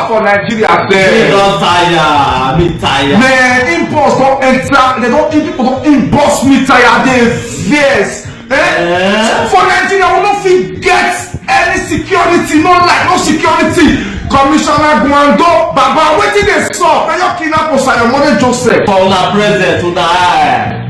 for Nigeria there. Me don tire, me tire. Man, impulse don't enter. People don't impulse me tire. They vex. For Nigeria, we don't fit get any security, no light, no security. Commissioner Gwando, Baba, wetin dey sup? Na your kidnap Osayomore Joseph. For una president, una eye.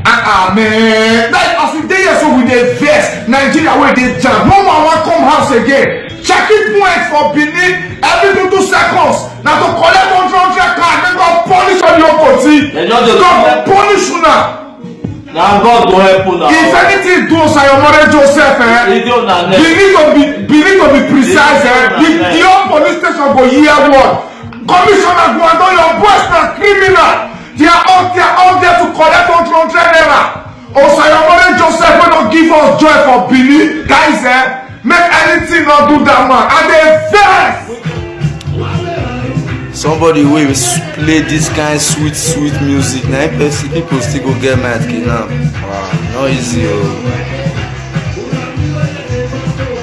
Man, like as we dey here so we dey vex. Nigeria wey dey jam, no man wan come house again. Checking point for Benin every 2 seconds. Na to collect 100 card, make God punish on your body. God punish una. Na God go help una. If anything do Osayomore Joseph, Benin to be precise, the whole police station go hear word. Commissioner Gwando, your boys na criminal. They are out there to collect 100 naira. Osayomore Joseph wey don give us joy for Benin, guys, make anything not do that man. And they vex. Somebody will play this kind sweet music. Now people still go get mad kidnap. Wow, not easy.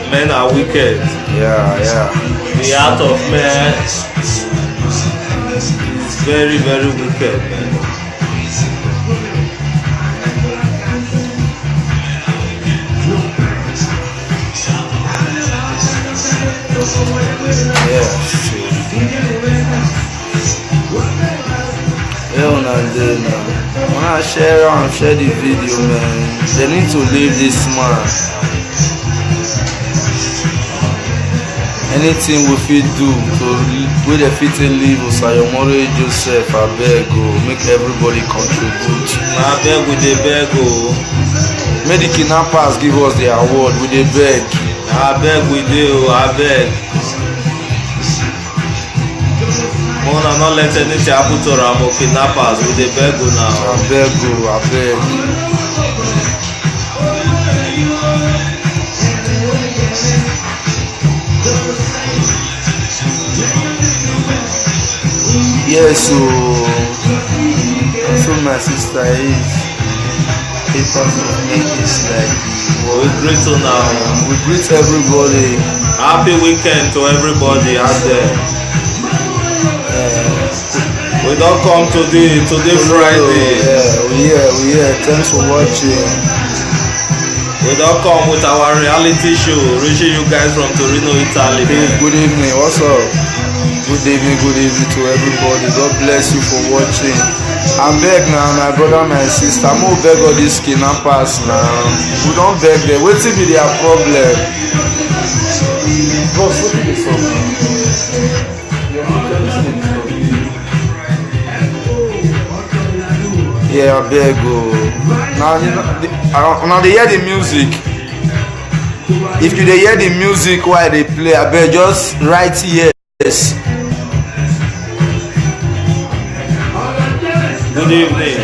Men are wicked. Yeah. The heart of man is very, very wicked, man. When I share the video, man, they need to leave this man. Anything we fit do to wey dey fit leave Osayomore Joseph, abeg o, make everybody contribute. Na abeg we dey beg o. Make the kidnappers give us the award, we dey beg. Na abeg we dey o, abeg. Una no let anything happen to am o, kidnappers, we dey beg una. Abeg o, abeg. Yes, so my sister is papers of make this like we greet una. We greet everybody. Happy weekend to everybody out there. We don't come today Friday. We here. Thanks for watching. We don't come with our reality show, reaching you guys from Torino, Italy. Good evening. What's up? Good evening to everybody. God bless you for watching. I'm beg now, my brother, my sister. I'm gonna beg all these kidnappers now. We don't beg them. What will be their problem? Boss, what is this problem? Yeah, I beg now they hear the music. If you hear the music while they play, I beg just write yes. Good evening.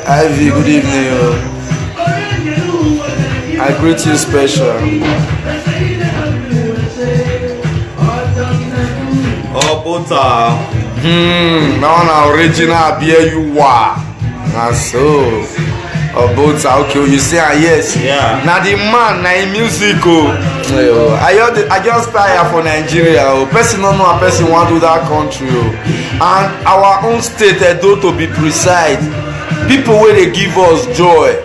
Ivy, good evening. I greet you special. Oh, Buta. Now original beer you are. Na so. Buta, okay, you say yes. Yeah. Now the man, na in music I just tired for Nigeria. Person don't know a person want to that country. And our own state, Edo to be precise. People where they give us joy.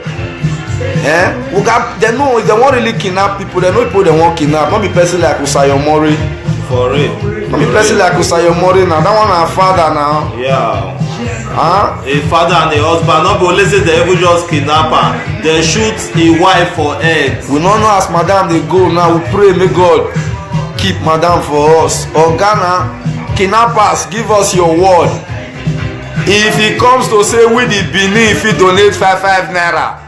They know if they want really kidnap people, they know people they want kidnap. Not be person like Osayomore. For real. Not be person like Osayomore now. That one our father now. Yeah. A father and a husband, not only say they even just kidnap her, they shoot a wife for head. We don't know as madam they go now. We pray may God keep madam for us. Or Ghana, kidnappers, give us your word. If he comes to say we the Benin, if he donate 5 naira,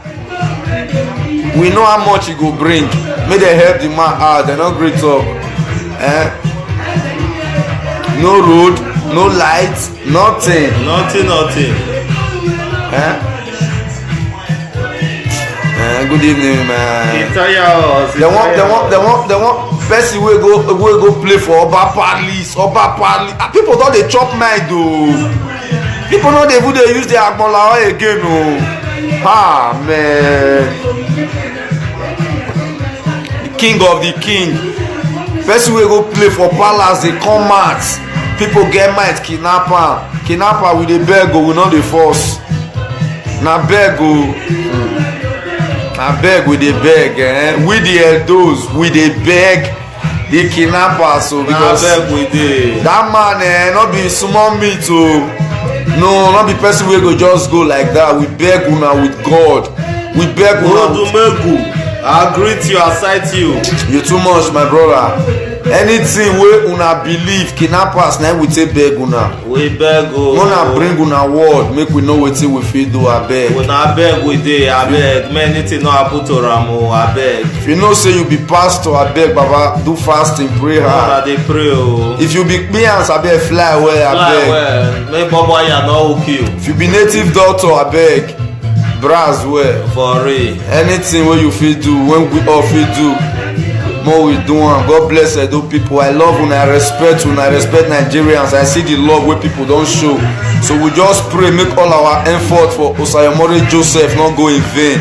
we know how much he go bring. May they help the man out. They're not great up. No road, no lights, nothing. Nothing. Good evening, man. They want person will go play for Oba Palace. People don't they chop mind though. People know they would use their agbola again. Oh, man. king of the king. Person wey go play for palace dey come out. People get mind kidnap we dey beg o, we no dey force. Na beg o. Na beg we dey beg. We the elders we dey beg the kidnappers o, because that man no be small meat o. No, not be person wey go just go like that. We beg una with God. We beg una. I greet you, I cite you. You too much, my brother. Anything wey una believe, kidnappers na we take beg una. We beg o. Una bring una word, make we know wetin we fit do. Abeg. Una beg we dey, abeg. Many things no happen to am o, abeg. If you know say you be pastor, abeg, Baba, do fasting, pray hard. Una dey pray o. If you be clearance, abeg, fly well, abeg. Fly well. Make Bobo Aya no hook you. If you be native doctor, abeg, brass well. For real. Anything wey you fit do, when we all fit do, more we do am. God bless Edo people. I love una, I respect una, I respect Nigerians. I see the love wey people don show. So we just pray make all our effort for Osayomore Joseph not go in vain.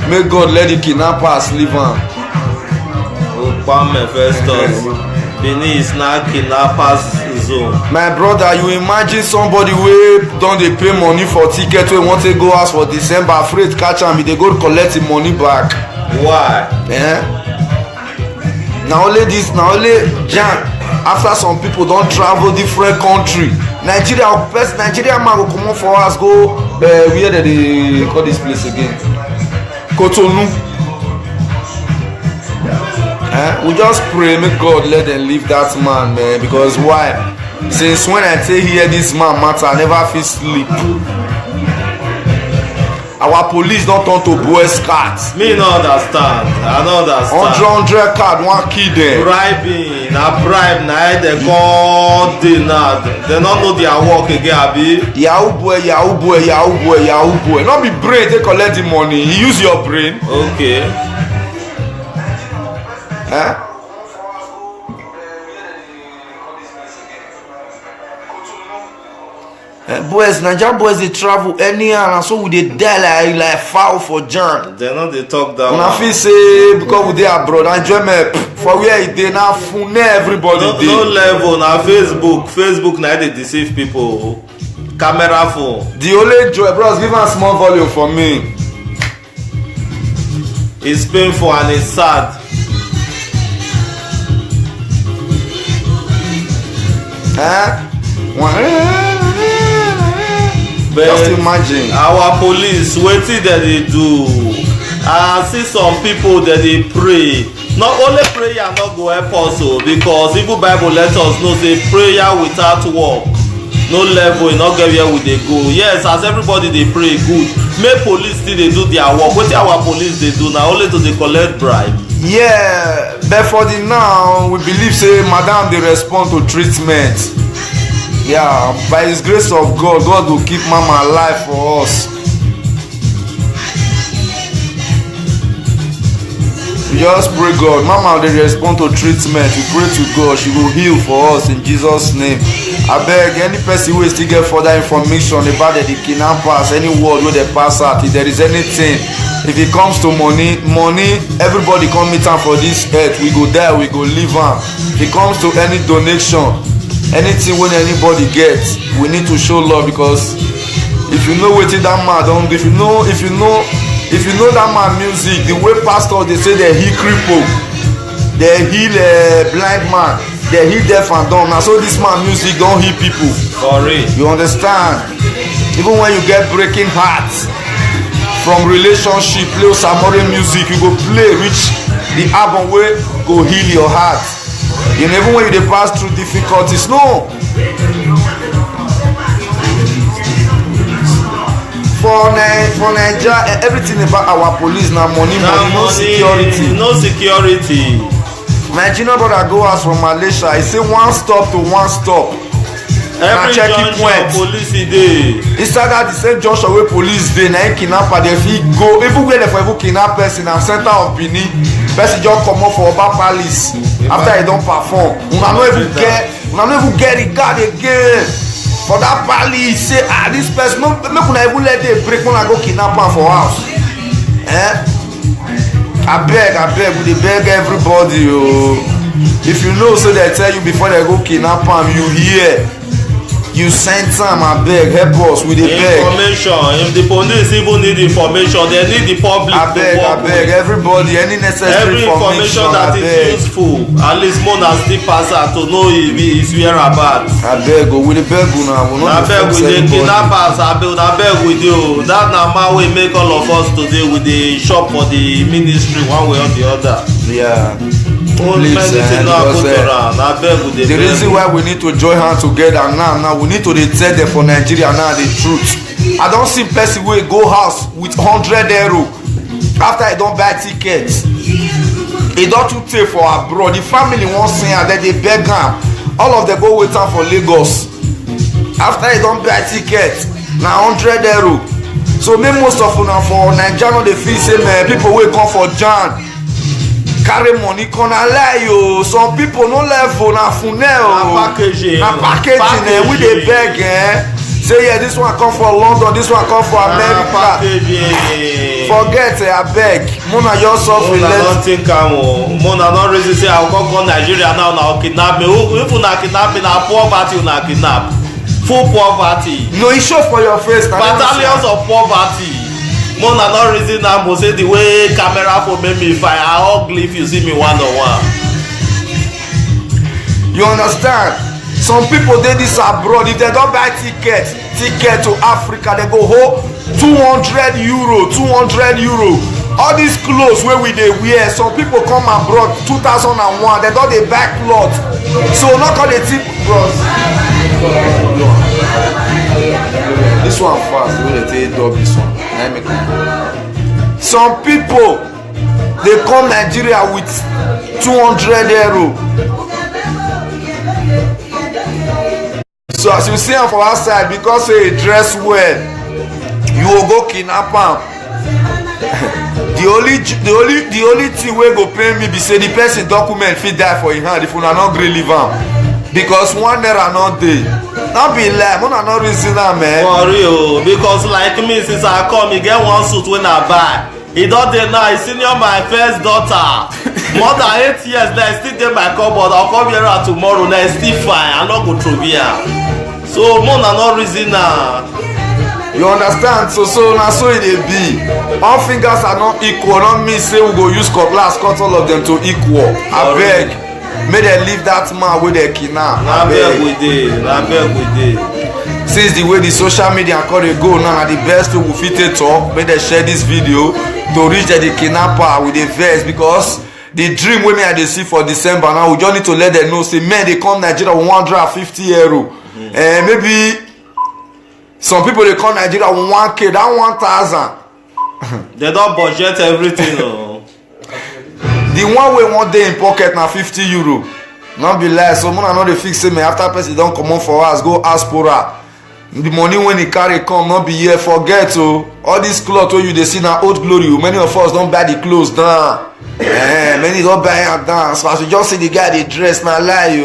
May God let the kidnappers leave am. Okpame Festus. Benin is now kidnappers zone. My brother, you imagine somebody wey don dey pay money for ticket wey wan take go house for December, afraid catch am, he dey go collect him money back. Why? Na only jam after some people don travel different country. Nigeria man go comot for house go where dem dey call this place again, Cotonou. We just pray make God let them leave that man, man, because why? Since when I take hear this man matter, I never fit sleep. Our police don turn to Boy Scouts. Me no understand. I no understand. 100 card wan kill them. Bribing, na bribe na dem come dey now. Dem no know their work again, abi? Yahoo boy. No be brain take collect the money. You use your brain. Okay. Naija boys dey travel anyhow, and so we dey die like fowl for jam. Dem no dey talk that una feel say because we dey abroad, enjoyment for where e dey na fune everybody dey. No level na Facebook na dey deceive people. Camera phone. The only joy, bros, give am small volume for me. It's painful and it's sad. Just imagine. Our police wetin dem dey do? I see some people dem dey pray. Not only prayer no go help us o, because even Bible let us know say prayer without work no level, e no get where we dey go. Yes, as everybody dey pray good, make police still dey do their work. Wetin our police dey do na only to dey collect bribe. Yeah, but for the now we believe say madam dey respond to treatment. Yeah, by his grace of God, God will keep mama alive for us. We just pray God, mama dey respond to treatment. We pray to God, she will heal for us in Jesus name. Abeg, any person wey still get further information about the kidnappers, any word wey dey pass out, if there is anything, if it comes to money, everybody come meet am for this earth. We go die, we go live am. If it comes to any donation, anything wey anybody get, we need to show love, because if you know wetin that man don do, if you know that man music, the way pastors dey say they heal cripple, they heal blind man, they heal deaf and dumb, na so this man music don heal people. For real. You understand? Even when you get breaking heart from relationship, play Osamore music, you go play reach the album wey go heal your heart. You know, even when you dey pass through difficulties, no. For Naija, everything about our police na money, no security. No security. Nigerian brother go house from Malaysia, he say one stop to one stop. Every junction police e dey. Inside that the same junction wey police dey, na him kidnapper dey fit go even where dem for even kidnap person na center of Benin. Person just comot for Oba Palace after he don perform. Una no even get regard again for that palace. Say this person make una even let dey break when I go kidnap am for house. I beg, we dey beg everybody o. If you know so they tell you before they go kidnap am, you hear. You send time, I beg, help us, we dey beg. Information, if the police even need information, they need the public I beg, everybody, any necessary information that is useful, at least more than still pass out to know if his whereabouts. I beg, we dey beg una, we not beg with the kidnappers, I beg with you. That na man wey make all of us today with the shop for the ministry one way or the other. Yeah. Please, because, the reason why we need to join hands together now we need to tell them for Nigeria now the truth. I don't see person wey go house with 100 euro after I don't buy tickets. He don't too take for abroad. The family won't sing and then they beg am. All of them go wait am for Lagos. After I don't buy tickets, now 100 euro. So make most of una for Nigeria they feel say man people wey come for Jan. Carry money can lie yo. Some people no level na funnel. Na packaging. We dey beg say yeah this one come for London, this one come for America. Forget I beg. Mona yourself will let. Don't think Mona not reason say I come Nigeria now kidnap me. If una kidnap me na poverty una kidnap. Full poverty. No, it show for your face. Battalions of poverty. Mona not reason I must say the way camera for make me fire ugly if you see me one-on-one. You understand? Some people they this abroad, if they don't buy ticket to Africa, they go hold 200 euro. All these clothes where we they wear, some people come abroad 2001, they don't they buy clothes. So not call the tip bros. This one fast, we they take dub this one. Some people they come Nigeria with 200 euro. So as you see him for outside, because he dress well, you will go kidnap him. the only thing wey go pay me be say the person document fit die for him hand if una no gree leave am. Because one naira no dey. No be lie, una no reason am for real, because like me since I come, e get one suit wey I buy. E don dey now, e senior my first daughter. More than 8 years now, e still dey my cupboard. I'll come here tomorrow, now e still fine. I no go throw am. So una no reason am. You understand? So na so it dey be. All fingers are not equal. Not mean say we go use cutlass cut all of them to equal. Abeg. May they leave that man with their kidnap. Na beg we dey. Since the way the social media call they go now, the best way we fit take talk. May they share this video to reach the kidnapper with the verse, because the dream wey me I dey see for December now, we just need to let them know say men they come Nigeria with 150 euro. Maybe some people they come Nigeria with 1k, that 1,000. They don't budget everything. The one way one day in pocket na 50 euro. Not be lie. So I know they fix say me after person don't come on for us, go aspora. The money when he carry come not be here. Forget all these clothes wey you dey see na old glory. Many of us don't buy the clothes down. Many don't buy am down. So as you just see the guy they dress na lie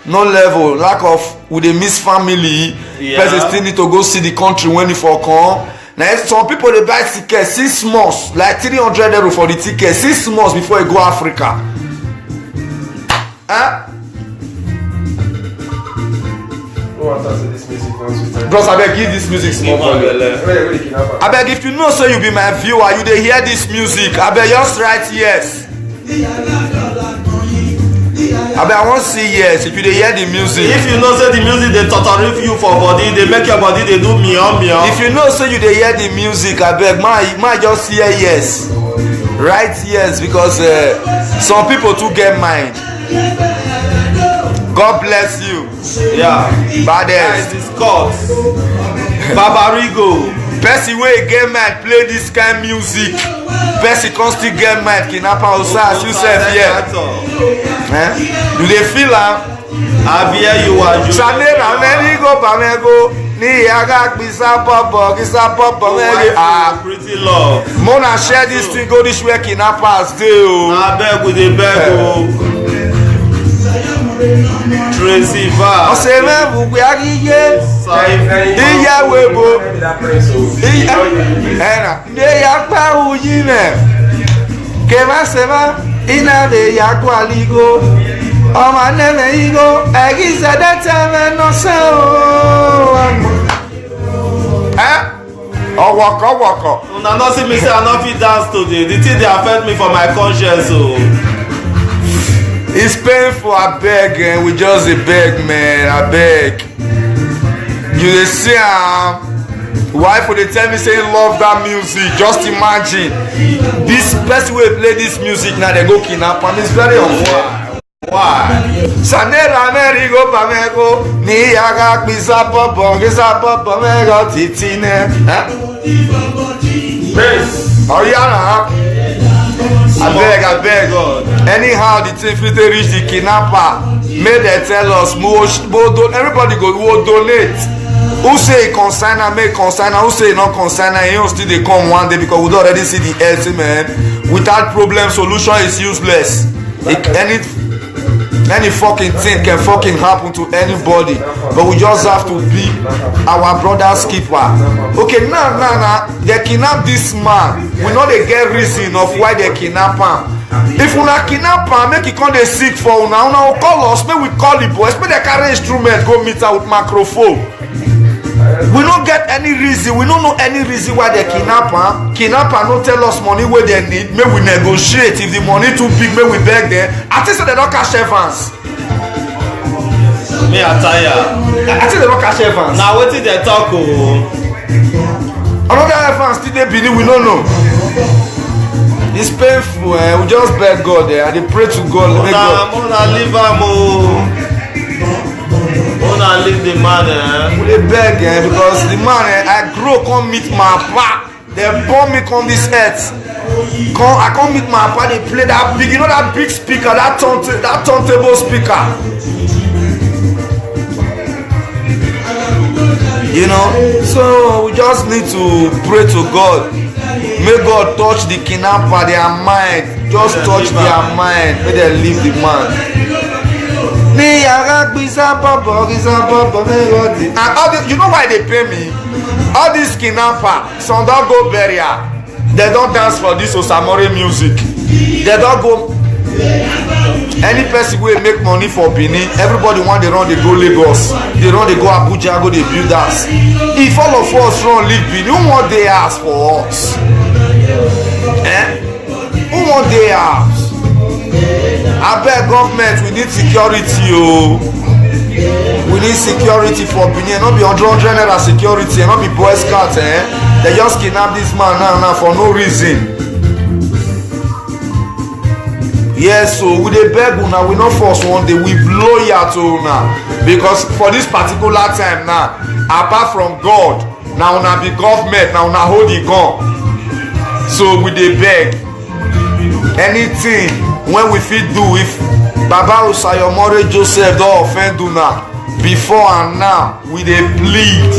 no level, lack of with a miss family. Person still need to go see the country when he for come. Now some people they buy tickets 6 months, like 300 euro for the ticket, 6 months before you go Africa. Bros, I beg give this music small volume. I beg if you know so you be my viewer, you dey hear this music. I beg just write yes. I bet I want to see yes if you dey hear the music. If you know say the music they tolerate you for body, they make your body they do meow. If you know say you dey hear the music, I beg my just hear yes. Right yes, because some people too get mind. God bless you. Yeah. Baddest. This is God. Babarigo. Person wey get mind play this kind music. Person can still get mind kidnap am outside you sef here. You dey feel am? Abia you are you. Sanera many go pamego ni yaga kisa popo mege pretty love. Mona share this thing go this way kidnappers dey o. Na beg we dey beg o. Tracy Va. Ọ̀sẹ̀ mẹ́bù pé akíyé ìyàwó ebo ẹ̀nà ìyá pẹ́hù yìí nẹ̀ que va se va ina de yakwaligo o maneme igo egize de teme no se o waka una no see me say I no fit dance today. The thing dey affect me for my conscience o. It's painful, I beg, and we just dey beg, man, I beg. You dey see wife would tell me say love that music. Just imagine this person wey play this music now they go kidnap am. It's very unfair. Why? Sanera merigo pamego ni yaga pisa popo mego titine. Oh yeah. I beg. Anyhow, the thing fit reach the kidnapper. May they tell us everybody go donate. Who say consign and make consign, who say not consign and you still they come one day because we don't already see the health, man. Without problem, solution is useless. Any fucking thing can fucking happen to anybody, but we just have to be our brother's keeper. Okay, now they kidnap this man. We know they get reason of why they kidnap him. If una kidnap am, make e come dey sick for una will call us, make we call the boys, make they carry instrument go meet her with microphone. We don't get any reason, we don't know any reason why they kidnap am. Kidnapper no tell us money where they need, make we negotiate. If the money too big, make we beg them. I think so they don't cash Evans. Me I tire. I think they don't cash Evans. Na wetin dey talk o. Another Evans still dey Benin, we don't know. It's painful, we just beg God and they pray to God. Mona leave am o. Mona leave the man. We dey beg because the man I grow come meet my papa. They born me come this earth. I come meet my papa. They play that big, you know that big speaker, that turntable speaker. You know, so we just need to pray to God. May God touch the kidnapper, their mind. Just touch their mind. May they leave the man. And all this, you know why they pay me? All these kidnapper, some don't go burial. They don't dance for this Osamore music. They don't go. Any person will make money for Benin. Everybody want they run, they go Lagos. They run, they go Abuja, go they build us. If all of us run leave Benin, who want they ask for us? Who want they ask? I beg government, we need security. We need security for Benin. Not be 100 naira security, not be Boy Scouts. They just kidnap this man now for no reason. Yes, so we dey beg una, we not force one day, we loyal to una. Because for this particular time now, apart from God, now una be government, now una hold the gun. So we dey beg. Anything when we fit do, if Baba Osayomore Joseph don offend una before and now, we dey plead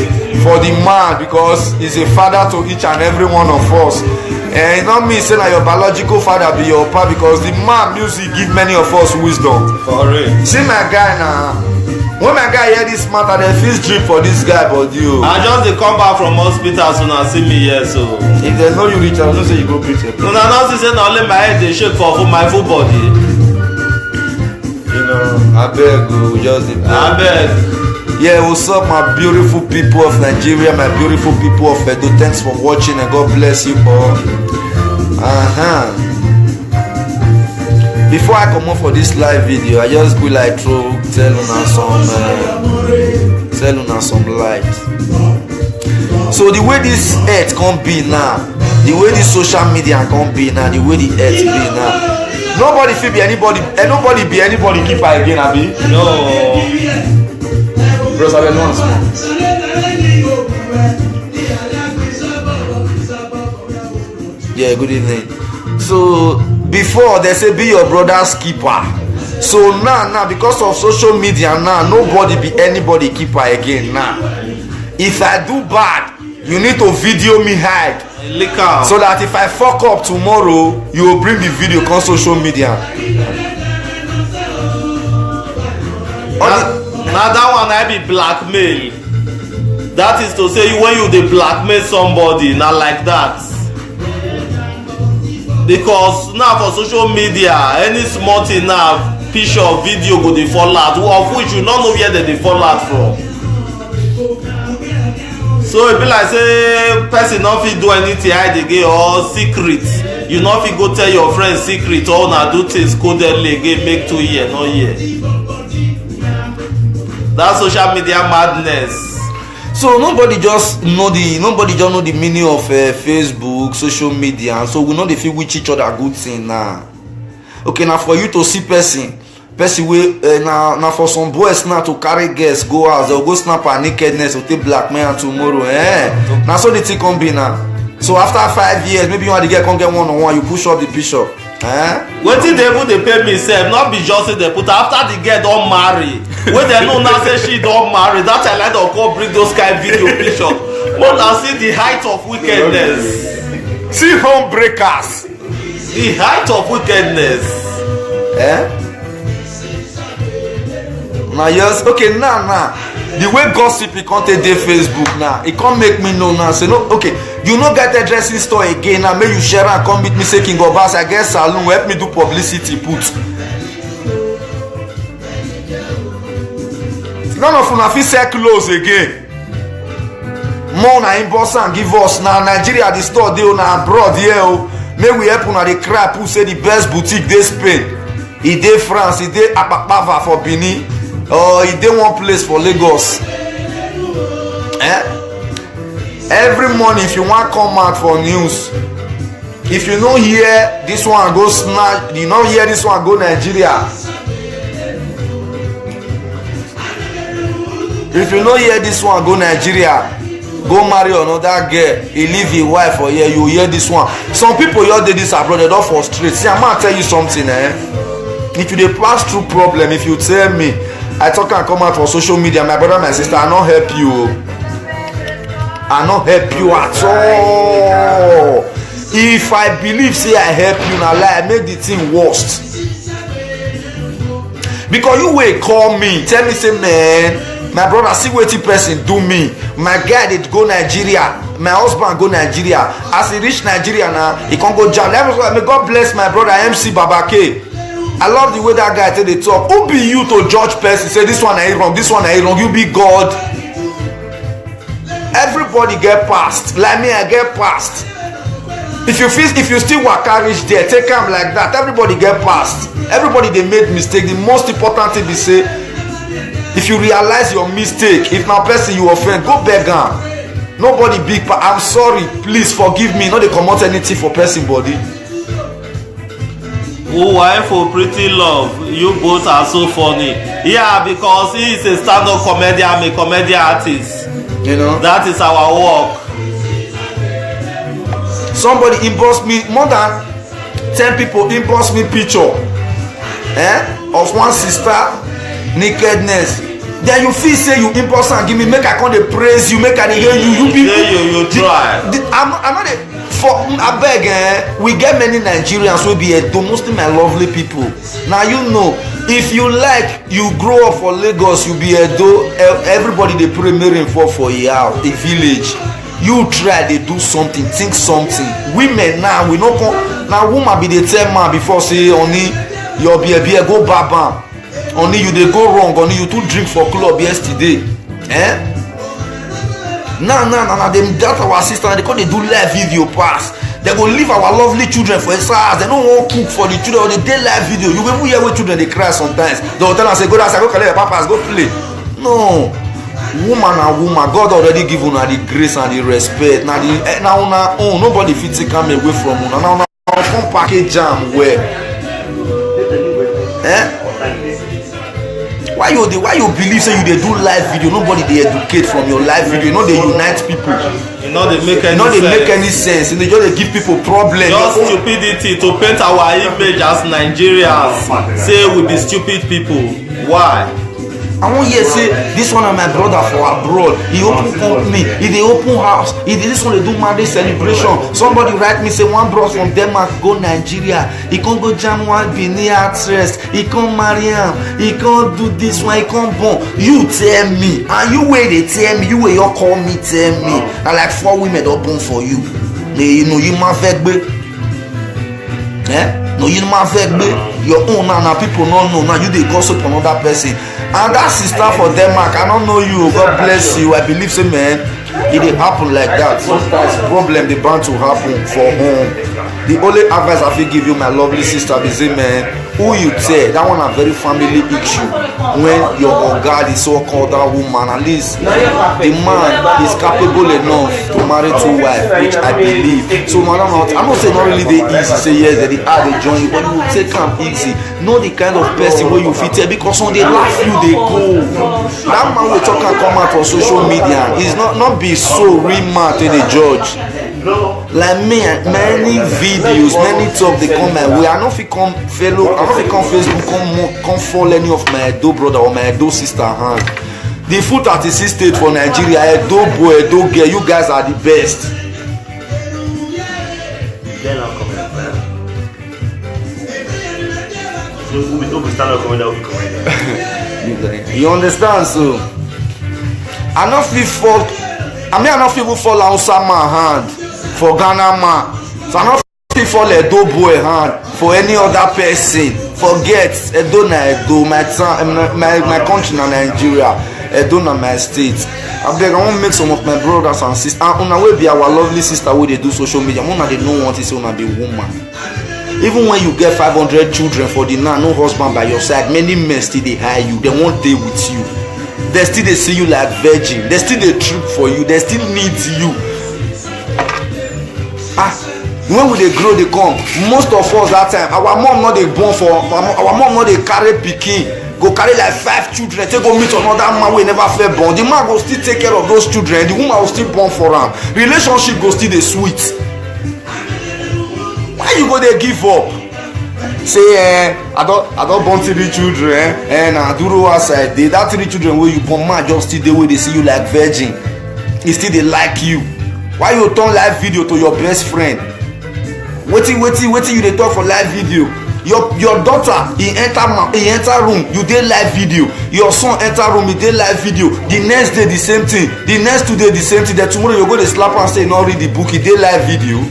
for the man because he's a father to each and every one of us. And it not mean say na your biological father be your papa, because the man music give many of us wisdom. For real. See my guy now. When my guy hear this matter, they feel drip for this guy body. I just dey come back from hospital so na see me here so. If they know you reach out, don't say you go preach it. Una no see say na only my head dey shake for my full body. You know, I beg you, just dey beg. I beg. Yeah, what's up my beautiful people of Nigeria, my beautiful people of Edo. Thanks for watching and God bless you all. Before I come on for this live video, I just go like tell una some light. So the way this earth can be now, the way this social media can be now, the way the earth be now, nobody feel be anybody, and nobody be anybody keeper again, abi? No. Bros, I don't small. Yeah, good evening. So before they say be your brother's keeper. So now because of social media now, nobody be anybody keeper again now. If I do bad, you need to video me hide. So that if I fuck up tomorrow, you will bring the video on social media. Now that one I be blackmail. That is to say when you dey blackmail somebody, not like that. because now for social media any small thing now picture video go dey fall out of which you no know where dem dey fall out from. So e be like say person no fit do anything hide again or secret, you no fit go tell your friend secret or una do things codedly again make 2 years no hear. That social media madness. So nobody just know the meaning of Facebook, social media, so we know dey fit wish each other good thing now. Okay, now for you to see person wey now for some boys now to carry girls go out, they'll go snap her nakedness to take blackmail tomorrow. Now so the thing come be now. So after 5 years, maybe you want to get come get one-on-one, you push up the picture. Wetin dey even dey pay me sef, not be just say dey put after the girl don marry, wey dem know now say she don marry, that time like dem come bring those kind video picture. But na see the height of wickedness. See home breakers. The height of wickedness. Now yes, okay, now the way gossip e come take dey Facebook now, e come make me know now say no, okay, you no get a dressing store again now, make you share and come meet me say King Obas I get salon, help me do publicity put. None of una fit sell clothes again. More na inbox and give us now. Nigeria the store dey una abroad here o. Make we help una dey cry who say the best boutique dey Spain, e dey France, e dey Apapava for Benin, or e dey one place for Lagos. Every morning if you wan come out for news, if you no hear this one go snatch, you no hear this one go Nigeria. If you no hear this one go Nigeria, go marry another girl, he leave his wife for here, you hear this one. Some people here dey this abroad, they don frustrate. See, I'm gonna tell you something, if you dey pass through problem, if you tell me I talk and come out for social media, my brother, my sister, I no help you. I no help you at all. If I believe say I help you, na lie, I make the thing worst. Because you will call me, tell me say, man, my brother, see wetin person do me. My guy dey go Nigeria, my husband go Nigeria. As he reach Nigeria now, he can't go jam. May God bless my brother MC Babake. I love the way that guy take dey talk. Who be you to judge person? Say this one ain't wrong, this one ain't wrong. You be God. Everybody get past. Like me, I get past. If you still waka reach there, take am like that. Everybody get past. Everybody they made mistake. The most important thing be say, if you realize your mistake, if na person you offend, go beg am. Nobody big. I'm sorry, please forgive me. No dey comot anything for person body. Oh, wife for pretty love, you both are so funny. Yeah, because he is a stand-up comedian, I'm a comedian artist. You know, that is our work. Somebody inbox me, more than 10 people inbox me picture of one sister nakedness. Then you feel say you inbox and give me, make I come dey praise you, make I dey hear you. You be you try. I'm not a for abeg. We get many Nigerians wey be Edo, mostly my lovely people. Now you know, if you like, you grow up for Lagos, you be Edo, everybody dey pray make rain fall for a house, a village. You try dey do something, think something. Women now, we no come. Now woman be dey tell man before say honey your beer go baba, honey you dey go wrong, honey you too drink for club yesterday. Now them that our sister, they come dey do live video pass. They go leave our lovely children for inside house. They no wan cook for the children, or they dey live video. You even hear wey children dey cry sometimes. They go tell am say go outside, go collect your pampers, go play. No, woman and woman, God already give una the grace and the respect. Now una own, nobody fit take am away from una. Now una come package am well. Why you believe say you dey do live video, nobody dey educate from your live video, you know dey unite people, you know dey make any sense, you know just dey give people problem. Just stupidity to paint our image as Nigerians, say we be stupid people. Why? I wan hear say this one na my brother for abroad, he open company, he dey open house, this one dey do marriage celebration. Somebody write me say one bros from Denmark go Nigeria, he come go jam one Benin actress, he come marry am, he come do this one, he come born. You tell me, and you wey dey tell me, you wey you call me tell me, na like 4 women don born for you. You know you ma fẹ́ gbé. No, you know your own now people don't know. Now you they gossip on another person. And that sister for Denmark, I don't know you. God bless you. I believe so, man. It did happen like that. Problem they bound to happen for home. The only advice I will give you, my lovely sister, is say, man, who you tell, that one a very family issue. When your God is so called that woman, at least the man is capable enough to marry two wives, which I believe. So madam, I'm not saying not really they easy, say yes, that they are they join you, but you take them easy. Know the kind of person where you fit tell, because when they laugh you, they go. That man will talk and come out on social media. Is not be so real mad to the judge. Like me, many videos, many talk they come my way. I don't fit come fellow, I don't fit come Facebook, come follow any of my Edo brother or my Edo sister hand. The food 36 state for Nigeria, Edo boy, Edo girl, you guys are the best. You understand? So I don't feel for, I don't feel fall outside my hand for Ghana man. So I don't feel fall Edo boy hand for any other person. Forget Edo na Edo, my country na Nigeria, Edo na my state. I beg, I want to make some of my brothers and sisters, and una will be our lovely sister where they do social media. Una they know what is una be woman. Even when you get 500 children for the now, no husband by your side, many men still they hire you, they won't stay with you. They still they see you like virgin, they still they trip for you, they still need you. When will they grow, they come. Most of us that time, our mom not they born for, our mom not they carry pikin, go carry like 5 children, take go meet another man we never feel born. The man go still take care of those children, the woman will still born for am. Relationship go still dey sweet. Why you go there give up? Say I don't born 3 children and I do outside. That 3 children where you born, man just still the way they see you like virgin. He still they like you. Why you turn live video to your best friend? Waiting you dey talk for live video. Your daughter he enter room, you dey live video. Your son enter room, he dey live video. The next day the same thing. The next 2 days the same thing. Then tomorrow you go to slap and say not read the book, he dey live video.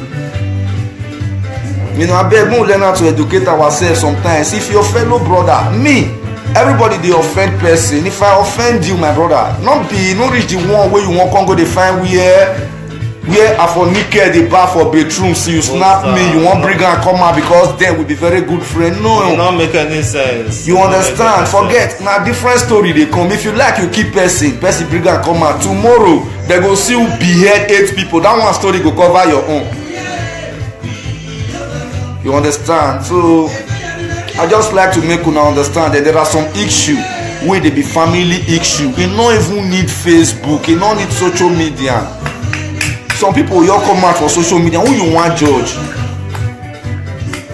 You know, I beg we learn how to educate ourselves sometimes. If your fellow brother, me, everybody they offend person. If I offend you, my brother, not reach the one where you want to go they find where I for naked the bar for bedroom, so you snap me, you want bring and come out because then we be very good friend. No, it don't make any sense. You understand? Forget now different story they come. If you like you keep person bring and come out. Tomorrow they go see you behead 8 people. That one story go cover your own. You understand? So I just like to make una understand that there are some issues where they be family issue. You don't even need Facebook, you don't need social media. Some people you come out for social media, who you want judge?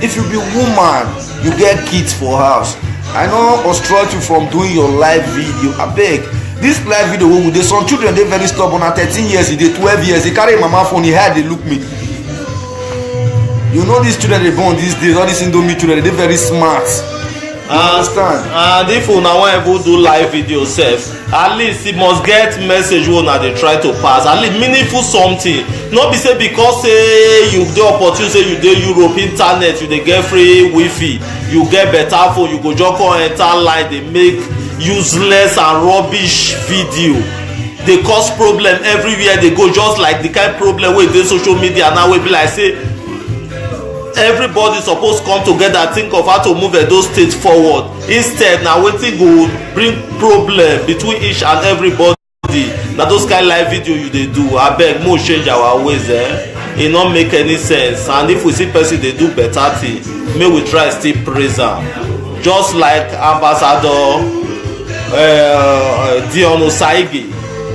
If you be woman, you get kids for house. I know obstruct you from doing your live video. I beg. This live video with some children they very stubborn at 13 years, they 12 years, they carry mama phone, he had they look me. You know these children they born these days, all these Indomie children, they very smart. You understand? And if una wan ever do live video sef, at least it must get message wey una dey try to pass, at least meaningful something. No be say because say you dey opportunity, say you dey Europe internet, you dey get free wifi, you get better phone, you go just come enter line dey make useless and rubbish video. Dey cause problem everywhere they go, just like the kind problem wey dey social media now wey be like say everybody suppose come together think of how to move Edo state forward. Instead na wetin go bring problem between each and everybody. Na those kind live video you dey do, abeg mo change our ways. E no make any sense. And if we see person dey do better thing, make we try still praise am. Just like Ambassador Dion Osaigi,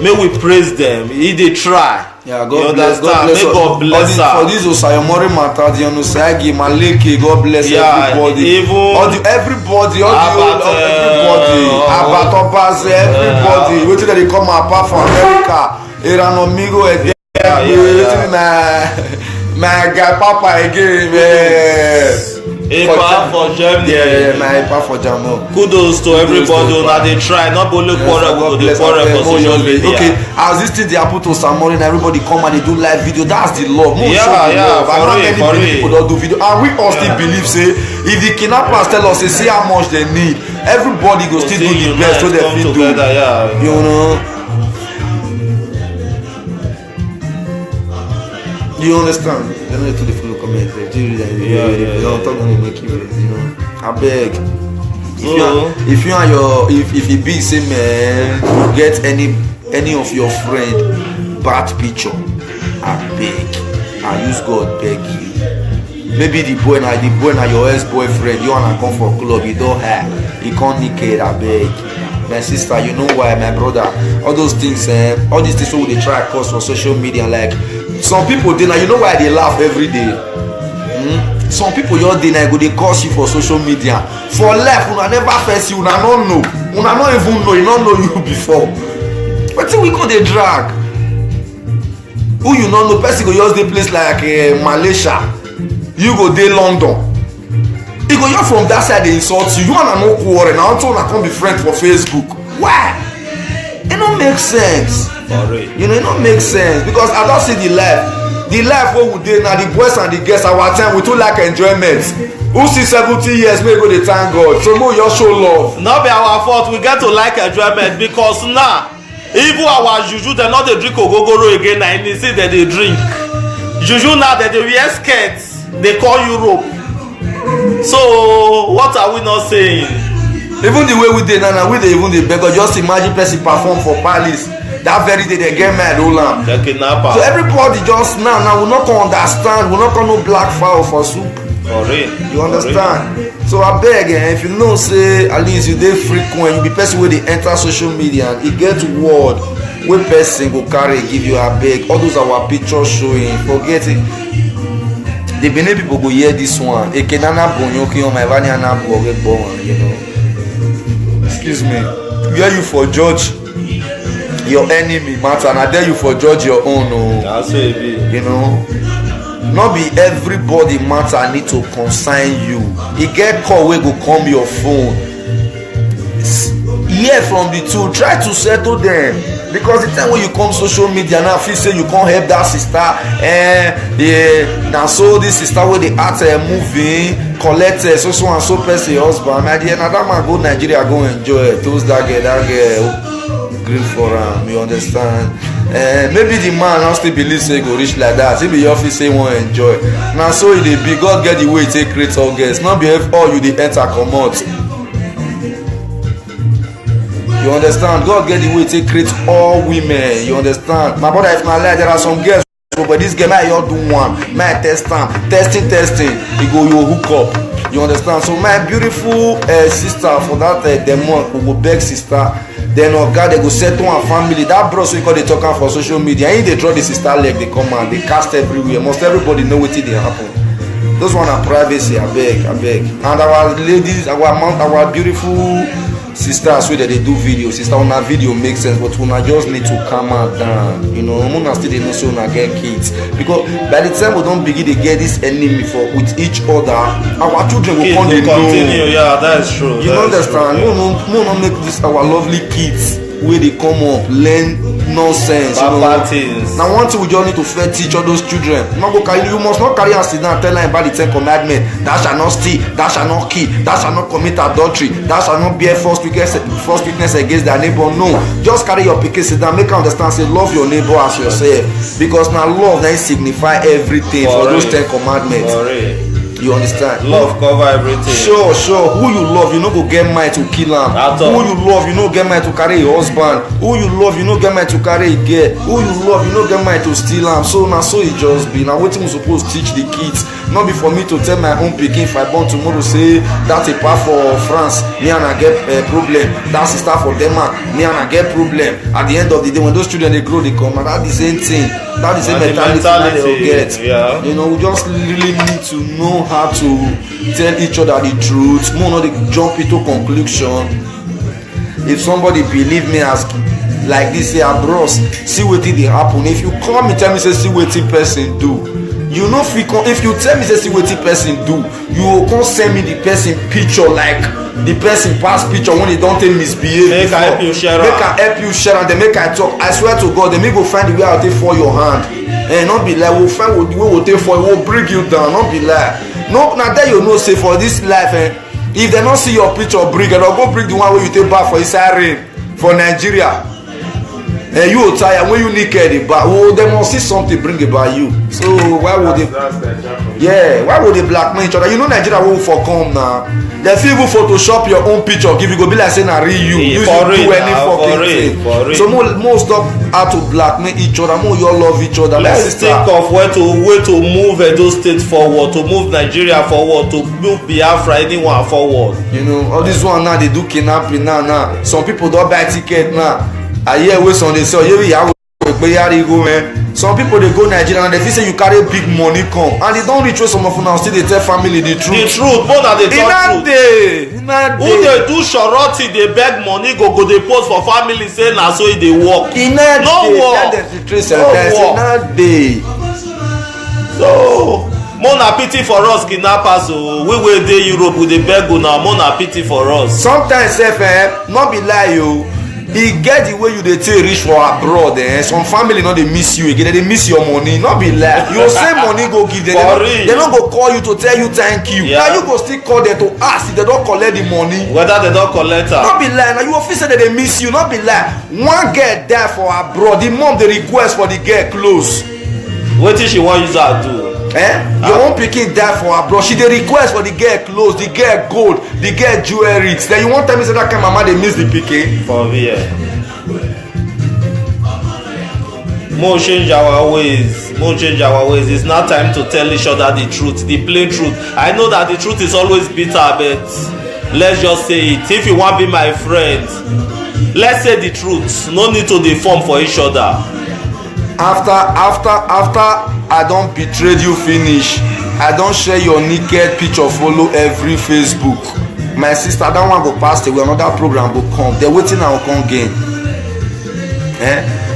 make we praise them. He dey try. Yeah, God bless. God bless for this Osayomori matter, the Onosagi, Maleke, God bless everybody. Even everybody, Abatobas, everybody. Wait till they come apart from America. Eranomigo, my guy, Papa again, man. Epa for Germany. Yeah, my Epa for Germany. Kudos to everybody una dey try, not only quarrel, we go dey quarrel for social media. Okay, as this thing dey happen to Samori and everybody come and they do live video, that's the love. Yeah, for real. People don't do video, and we all still believe say if the kidnappers tell us say see how much they need, everybody go still do the best so they fit do. You know. You understand? You don't need to follow comment. You don't talk to make you, you know. I beg. If you and your if you be say man, you get any of your friend bad picture, I beg. I use God beg you. Maybe the boy na your ex-boyfriend, you wanna come for club, you don't have, you can't naked, I beg. My sister, you know why, my brother, all those things, all these things we dey try cause for social media, like some people dey now, you know why they laugh every day. Some people your day now go dey curse you for social media. For life, una never face you, una no know, una no even know, you no know you before. Wetin we go dey drag? Who you no know? Person go just dey place like Malaysia, you go dey London. He go hear from that side they insult you. You wanna no quarrel now until una come be friends for Facebook. Why? It don't make sense. You know, it don't make sense because I don't see the life what we did now, the boys and the girls our time we too like enjoyment. Who see 70 years may go dey thank God. So more your show love. Not be our fault, we get to like enjoyment because now even our juju they not dey drink ogogoro again na you see that they drink. Juju now that they wear skirts, they call Europe. So what are we not saying? Even the way we did now, we dey even dey beg. Just imagine person perform for Palace. That very day they get mad, Olam. The kidnapper. So everybody just now we not gonna understand. We not gonna no black fowl for soup. For real. You understand? So I beg, if you know say at least you dey frequent, you be person wey dey enter social media and e get word wey person go carry give you a beg. All those our picture showing, forget it. The Benin people go hear this one. Ekenana bonyoki on my vaniana born, you know. Excuse me. Where you for judge your enemy matter, and I dare you for judge your own. Oh. That's it, you know. Not be everybody matter need to consign you. E get call wey go come your phone. Hear from the two. Try to settle them. Because the time when you come social media now, feel say you can't help that sister, now so this sister with the art moving, collect so and so person husband. My dear, now that man go Nigeria go enjoy it. Those that girl, green for him. You understand? Maybe the man now still believe say go reach like that. Maybe your office say won't enjoy. Now so it be God get the way take create all guests. Not be all you the enter come out. You understand? God get the way to create all women. You understand? My brother, if my life, there are some girls, but this girl, I do one. My testing. You go, you hook up. You understand? So my beautiful sister for that demon, who go beg sister, then God, they go settle one family. That bro, so you call they talking for social media. And they draw the sister leg, they come and they cast everywhere. Must everybody know what it they happen? Those one are privacy. I beg. And our ladies, our beautiful sisters wey dey do video, sister una video make sense, but una just need to calm her down. You know, una still dey know say una get kids, because by the time we don begin dey get this enemy for with each other, our children go come dey know. Yeah, that is true. You understand? No make this our lovely kids wey dey come up learn nonsense. Things. Now one thing we just need to first teach all those children. You must not carry and sit down and tell them about the 10 commandments. Thou shalt not steal, thou shalt not kill, thou shalt not commit adultery, thou shalt not bear false witness against thy neighbor. No, just carry your pikin, sit down, make her understand, say love your neighbor as yourself. Because now love then signify everything for those 10 commandments. You understand? Love cover everything. Sure. Who you love, you no go get mind to kill am. Who you love, you no get mind to carry your husband. Who you love, you no get mind to carry a girl. Who you love, you no get mind to steal am. So now so it just be. Now wetin we suppose teach the kids. Not be for me to tell my own pikin if I born tomorrow say that a part for France, me and I get problem. That sister for Denmark, me and I get problem. At the end of the day, when those children they grow, they come and that the same thing. That is the mentality that they will get. Yeah. You know, we just really need to know how to tell each other the truth. More not jump into conclusion. If somebody believe me as like this, say bros, see what did happen. If you come and tell me say see what person do, you no fit come if you tell me say see wetin person do, you go come send me the person picture like the person pass picture when he don take misbehave make I help you share am, make I help you share am, then make I talk. I swear to God, then me go find the way I take for your hand. Not be like we'll find the way we'll take for you, we'll bring you down. Not be like no. Now that you know say for this life, if they not see your picture bring it, or go bring the one where you take back for inside rain for Nigeria. And you will tire when you naked, but they must see something bring about you. So why would they? Yeah, why would they blackmail each other? You know Nigeria won't for come now. They feel even Photoshop your own picture, give you go be like saying I real you. You should do any fucking thing. So more stop how to blackmail each other. More you all love each other. Let's think of way to move Edo State forward, to move Nigeria forward, to move Biafra anyone forward. You know all this one now they do kidnapping now. Some people don't buy ticket now. I hear wey some dey say oyewe yawo go man. Some people dey go Nigeria and they feel say you carry big money come and they don reach wey some of una still dey tell family the truth. The truth, more than the truth. Who dey do shoroti dey beg money go dey post for family say na so e dey work. No work. No dey. So more na pity for us kidnappers o. We wey dey Europe we dey beg una more na pity for us. Sometimes sef no be lie o. E get the way you dey take reach for abroad some family no dey miss you again, they dey miss your money. No be lie, you send money go give them, they no go call you to tell you thank you. Now you go still call them to ask if they don collect the money, whether they don collect am. No be lie, now you go feel say they dey miss you. No be lie, one girl die for abroad, the mom dey request for the girl close. Wetin she wan use her do? Your own pikin die for abroad, she dey request for the girl clothes, the girl gold, the girl jewelry. Then you wan tell me say that kind of mama dey miss the pikin? For real. More change our ways. It's now time to tell each other the truth, the plain truth. I know that the truth is always bitter, but let's just say it. If you wan be my friend, let's say the truth. No need to dey form for each other. After I don betrayed you finish, I don share your naked picture follow every Facebook. My sister that one go pass away, another program go come. They waiting I will come again.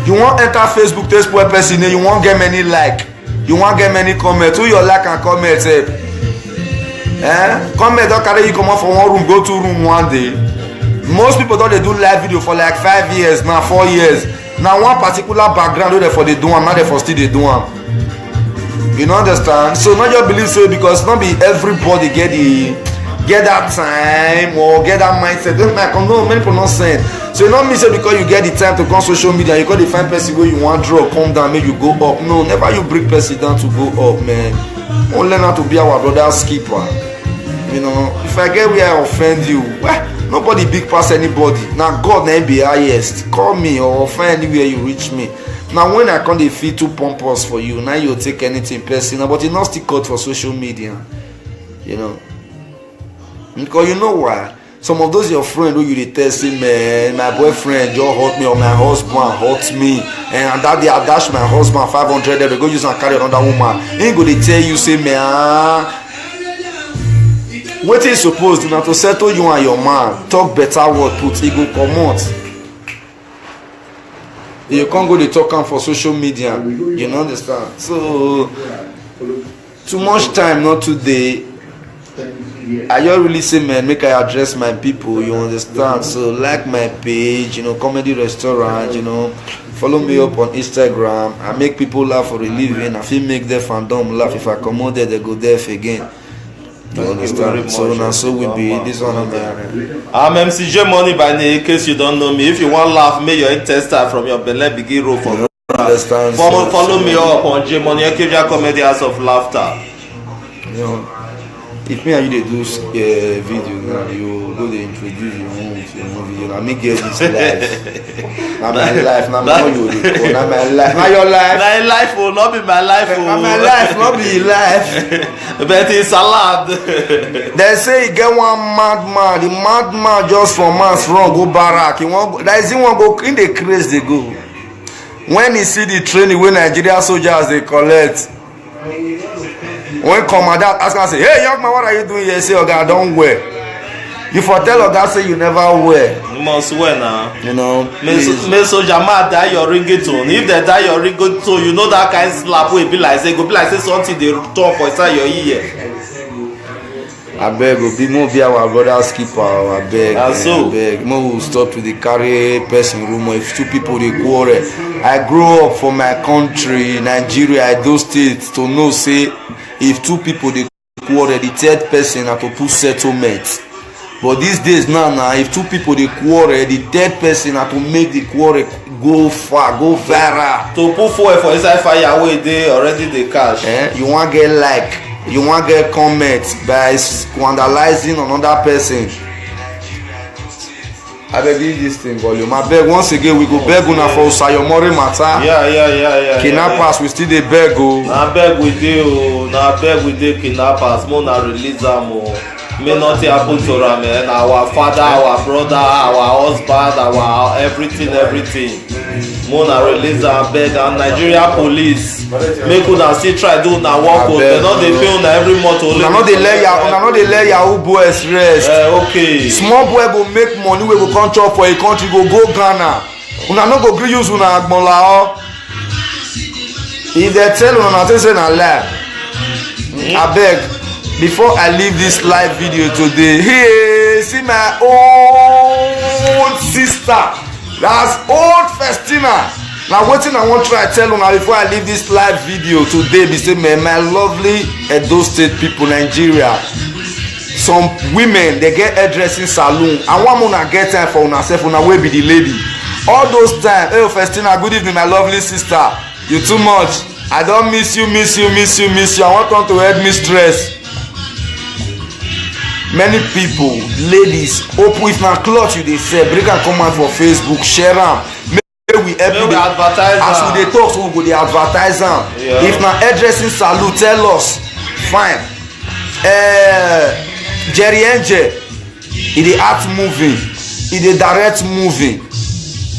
You wan enter Facebook take spoil person, you wan get many like, you wan get many comment. Who your like and comment comment don carry you comot for one room go 2 room one day. Most people don dey do live video for like 5 years now, 4 years. Now one particular background wey dey for dey do am, now dey for still dey do am. You know understand? So not just believe so because not be everybody get that time or get that mindset. No, many people not saying. So you not mean say because you get the time to come social media, you got to find person where you want draw, come down, make you go up. No, never you bring person down to go up, man. Don't learn how to be our brother's keeper. You know, if I get where I offend you, well, nobody big pass anybody. Now God name be highest. Call me or offend anywhere you reach me. Now when I come dey feel too pompous for you, now you take anything personal, but you not still cut for social media. You know. Because you know why? Some of those your friends who you dey tell say, man, my boyfriend just hurt me or my husband hurt me, and that day I dash my husband 500, they go use and carry another woman. He go dey tell you say, man, wetin you suppose do na to settle you and your man, talk better word put, he go comot. You can't go dey talk am for social media, you know understand? So too much time not today. I just really say, man, make I address my people, you understand? So like my page, you know, comedy restaurant, you know, follow me up on Instagram. I make people laugh for a living. I feel make deaf and dumb laugh. If I come out there, they go deaf again. You understand? So now so we be this one of the I'm MCJ Money by name, in case you don't know me. If you want laugh, make your intestine from your belly begin roll for understand. Follow me up on J Money Ekeja Comedy House of Laughter. You know, if me and you dey do video now, you go dey introduce your own video. Now me get this life. Now my life, now me you dey. Now my life, now your life. My life will not be my life. Now my life, not be life. But it's salad. They say he get one madman. The madman just from man's wrong go barak. He want that is he want go in the craze they go. When he see the training wey Nigeria soldiers they collect. When commandant ask him say, hey young man, what are you doing here? Say, okay, I don't wear. You for tell oga say you never wear. You must wear now. You know. Make soldier man die your ringtone. If they die your ringtone, you know that kind slap wey be like say go be like say something dey turn for inside your ear. Abeg obi mo be our brother's keeper. Abeg. Abeg mo stop to dey carry person rumor. If two people dey quarrel. I grow up for my country, Nigeria, Edo State, to know say if two people dey quarrel, the third person na to put settlement. But these days now, if two people dey quarrel, the third person na to make the quarrel go far, go viral. To put fuel for inside fire wey dey already dey catch. You wan get like, you wan get comment by vandalizing another person. Abeg leave this thing volume. Abeg once again we go beg una for Osayomore matter. Yeah. Kidnappers we still dey beg o. Na beg we dey o. Na beg we dey kidnappers. Mo na release am o. May nothing happen to am. Our father, our brother, our husband, our everything. Mo na release am beg and Nigeria police. Make una still try do una work o. Dem no dey pay una every month only. Una no dey let yahoo boys rest. Okay. Small boy go make money wey go come chop for a country go Ghana. Una no go gree use una agbonla o. If dem tell una think say na lie. Abeg. Before I leave this live video today, hey, see my old sister. That's old Festina. Now wetin I wan try tell una before I leave this live video today be say man, my lovely Edo State people, Nigeria. Some women they get hairdressing salon. I want una get time for una self, una wey be the lady. All those time, hey Festina, good evening my lovely sister. You too much. I don miss you. I want turn to headmistress. Many people, ladies, open if na cloth you dey sell, bring am come out for Facebook, share am. Make we help you as we dey talk so we go dey advertise am. If na hairdressing salon, tell us. Fine. Jerry Angel, e dey act movie, e dey direct movie,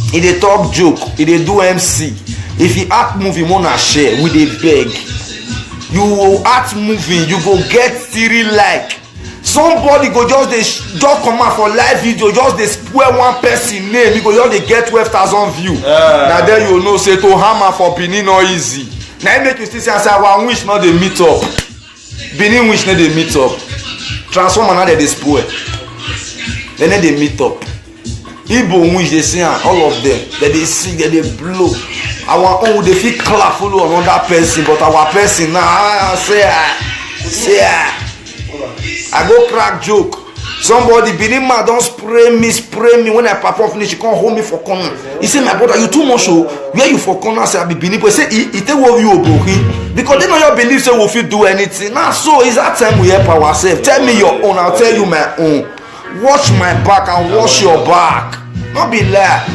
e dey talk joke, e dey do MC. If you act movie, wanna share, we dey beg. You act movie, you go get 3 like. Somebody go just come out for live video, just dey spoil one person name, you go just dey get 12,000 view. Na there you know say to hammer for Benin no easy. Na im make you still say our wish no dey meet up. Benin wish no dey meet up. Transformer na dey spoil. Dem no dey meet up. Igbo wish dey see am, all of them. Dem dey sing, dem dey blow. Our own dey fit clap follow another person, but our person na say I go crack joke. Somebody Benin man don spray me when I perform finish. He come hold me for corner. He say my brother you too much o. Where you for corner say I be Benin boy. Say he take what you obohi because they no your believe say we fit do anything. Now so is that time we help ourselves. Tell me your own, I'll tell you my own. Watch my back and watch your back. Not be lie.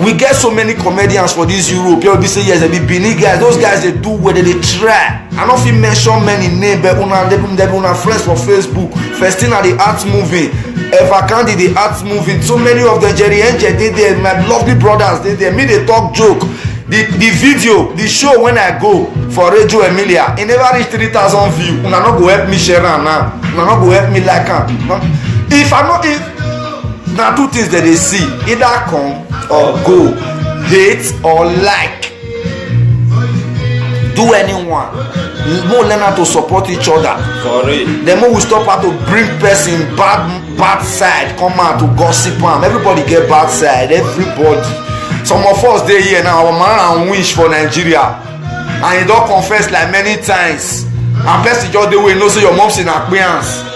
We get so many comedians for this Europe. People be say yes, they be Benin guys. Those guys they do what they try. I don't feel mention many names, but una friends for Facebook. Festina the art movie, Eva Candy the art movie. So many of the Jerry Angel they there. My lovely brothers they there. Me they talk joke. The video, the show when I go for Radio Emilia, it never reach 3,000 views. Una not go help me share now. Una not go help me like am. If now 2 things that they see, either come or go, hate or like. Do anyone. More learn how to support each other. The more we stop how to bring person bad side, come out to gossip am. Everybody get bad side. Everybody. Some of us dey here now. Our man and wish for Nigeria, and he don confess like many times. And person just dey wey know say your mom say na kpians.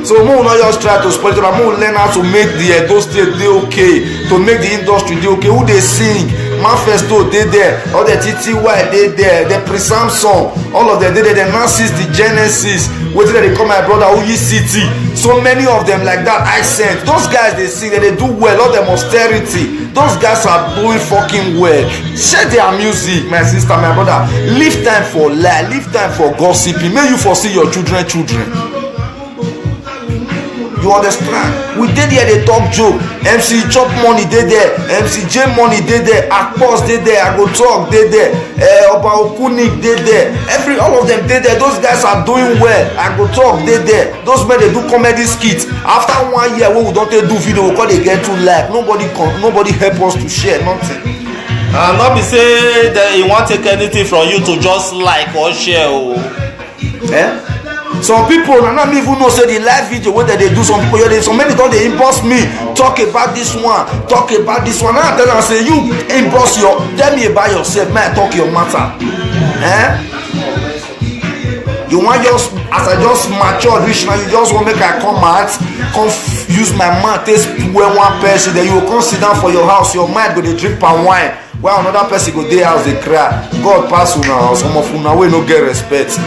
So mo not just try to spoil it, but mo learn how to make the Edo State dey okay, to make the industry dey okay. Who dey sing? Manifesto dey there, all the TTY dey there, the Prisam song, all of them dey there. The Nancy's, the Genesis, wetin they call my brother Uyi City. So many of them like that. Accent. Those guys they sing, they do well. All them austerity. Those guys are doing fucking well. Share their music, my sister, my brother. Leave time for lie, leave time for gossiping. May you foresee your children. You understand? We did there, they talk joke. MC Chop Money did there, MC J Money did there, Akpos did there, I go talk did there, Oba Okunik did there. All of them did there. Those guys are doing well. I go talk did there. Those men, they do comedy skits. After 1 year when we don't do video, because they get too like nobody help us to share nothing. And not be say that he won't take anything from you to just like or share. Some people na not even know say the live video wey they do. Some people so many don dey inbox me talk about this one. Now I tell am say you inbox tell me about yourself, man, talk your matter. You want just as I just mature reach now, you just want make I come out, come use my mouth taste well one person, then you go come sit down for your house, your mind go dey drink palm wine while another person go dey house dey cry. God pass una house, some of una wey no get respect.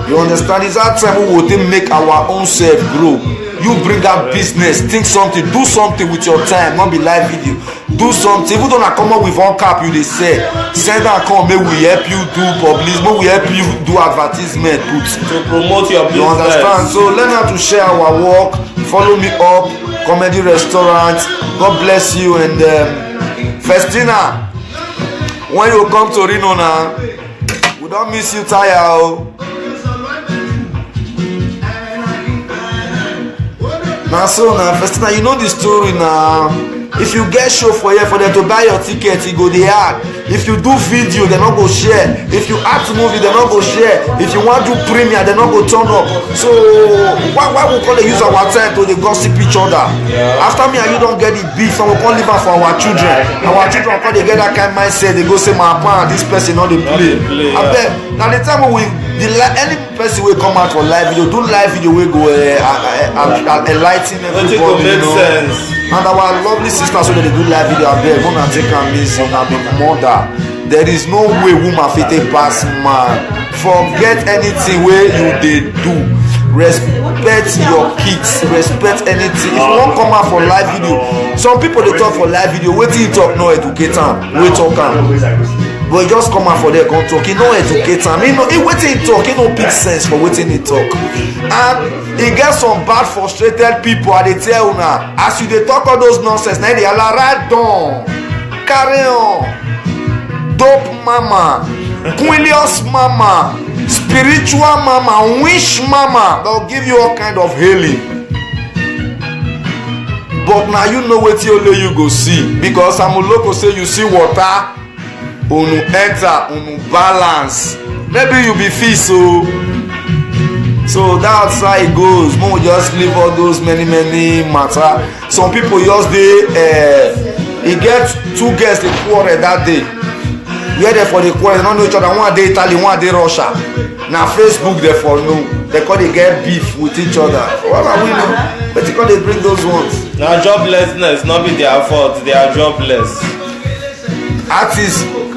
You understand? It's that time we will make our own self grow. You bring out business, think something, do something with your time, not be live video. Do something. Even though I come up with one cap, you they say, send and come, maybe we help you do publicity, maybe we help you do advertisement. To promote your business. You understand? So learn how to share our work. Follow me up, Comedy Restaurant. God bless you. And Festina, when you come to Reno now, we don't miss you, Taya. Now so now Festina, you know the story now. If you get show for here for them to buy your ticket, you go the ad. If you do video, they not go share. If you act movie, they not go share. If you want to do premiere, they not go turn up. So why we call they use our time to they gossip each other? Yeah. After me and you don't get the beef, and we can't live for our children. Our children call they get that kind of mindset. They go say my pa, this person not they play. I bet now the time we any person will come out for live video, do live video we go enlighten everybody, you know. Sense. And our lovely sisters, so they do live video, I beg, gonna take a miss on a mother. There is no way woman fit a pass man. Forget anything where you they do. Respect your kids. Respect anything. If you won't come out for live video, some people they talk for live video. Wait till you talk, no educate them. Wait talk them. But you just come out for there, come talk. You know educate them. You know, waiting he talk. It don't make sense for waiting he talk. And he gets some bad frustrated people. And they tell you now, as you they talk all those nonsense, now they are like, right down, carry on, dope mama, quillious mama, spiritual mama, wish mama. They'll give you all kind of healing. But now you know what only you go see, because I'm a local say you see water. Unu enter, unu balance. Maybe you be fish, so that's how it goes. More just leave all those many matter. Some people just he get two guests they quarrel that day. Where they for the quarrel, they don't know each other. One day Italy, one day Russia. Now Facebook they for no. They call they get beef with each other. What are we know? But they call they bring those ones. Now joblessness, not be their fault. They are jobless.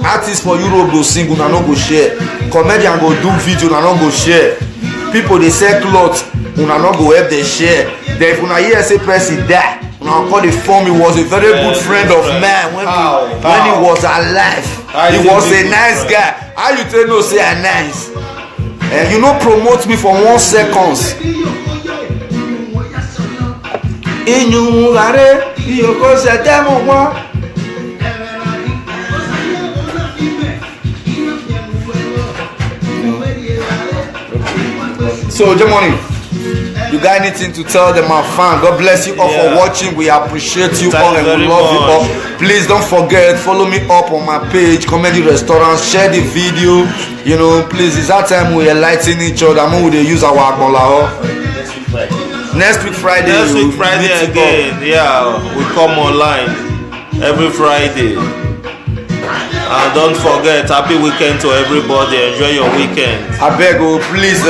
Artists for Europe go sing, una no go share. Comedian go do video, una no go share. People they sell clothes, una no go help they share. Then if una hear say person die, una call the form. He was a very good friend of mine when he was alive. He was a nice guy. How you tell no say I nice? And you know promote me for 1 second. Inyungare, iyoko se demo wa. So, Jemoni, you got anything to tell them, my fan? God bless you all for watching. We appreciate you all and we love you all. Please don't forget, follow me up on my page, Comedy Restaurant. Share the video. You know, please, it's that time we enlighten each other. When we use our Agbola. Next week Friday. Next week Friday again. Yeah, we come online every Friday. And don't forget, happy weekend to everybody. Enjoy your weekend. I beg you, please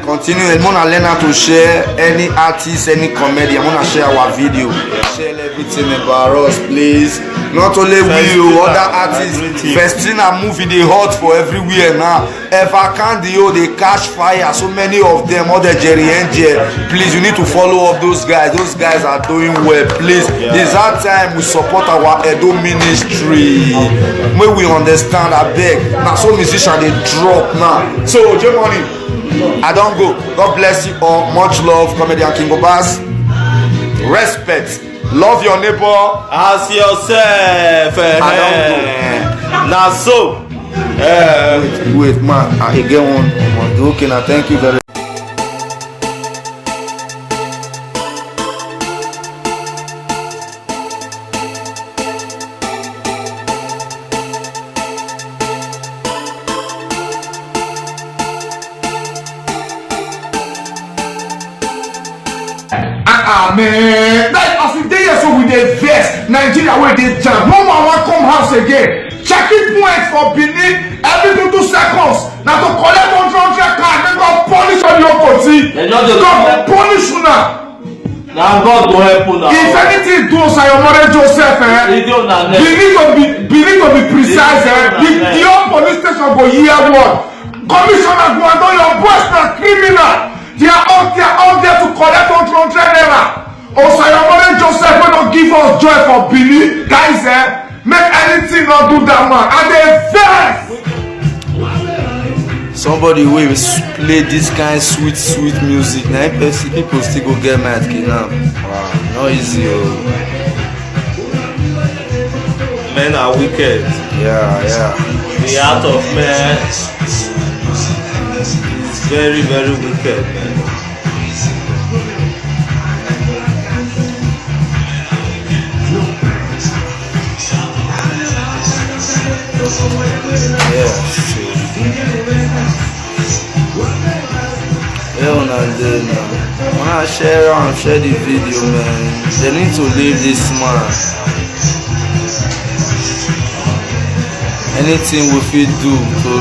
continue. I'm gonna learn how to share any artist, any comedy. I'm gonna share our video. Share everything about us, please. Not only we, other artists. Festina movie they hot for everywhere now. Eva Candio, they catch fire. So many of them, all the Jerry Angel. Please, you need to follow up those guys. Those guys are doing well. Please, this our time we support our Edo ministry. May we understand, I beg. Now, some musicians they drop now. So, Jemoni, I don't go. God bless you all. Much love, comedian King Obas. Respect. Love your neighbor as yourself. I don't go. Now so. Wait, man. I get one. Okay, now thank you very much. Man, like as if they so with the vest, Nigeria where they jam. No man want come house again. Checking point for Benin every 2 seconds. Now to collect 100 card, they go punish on your body. God punish you now. Now God go help you now. If anything do Sayomare Joseph, Benin to be precise, the old police station go hear what. Commissioner go and your boys na criminal. They are out there to collect 100 naira. Sayomare Joseph wey don give us joy for Benin, guys, make anything not do that man. And they vex. Somebody will play this kind sweet music. Now people still go get mad now. Wow, not easy. Men are wicked. Yeah. The heart of man is very, very wicked, man. When I share the video, man, they need to leave this man. Anything we fit do to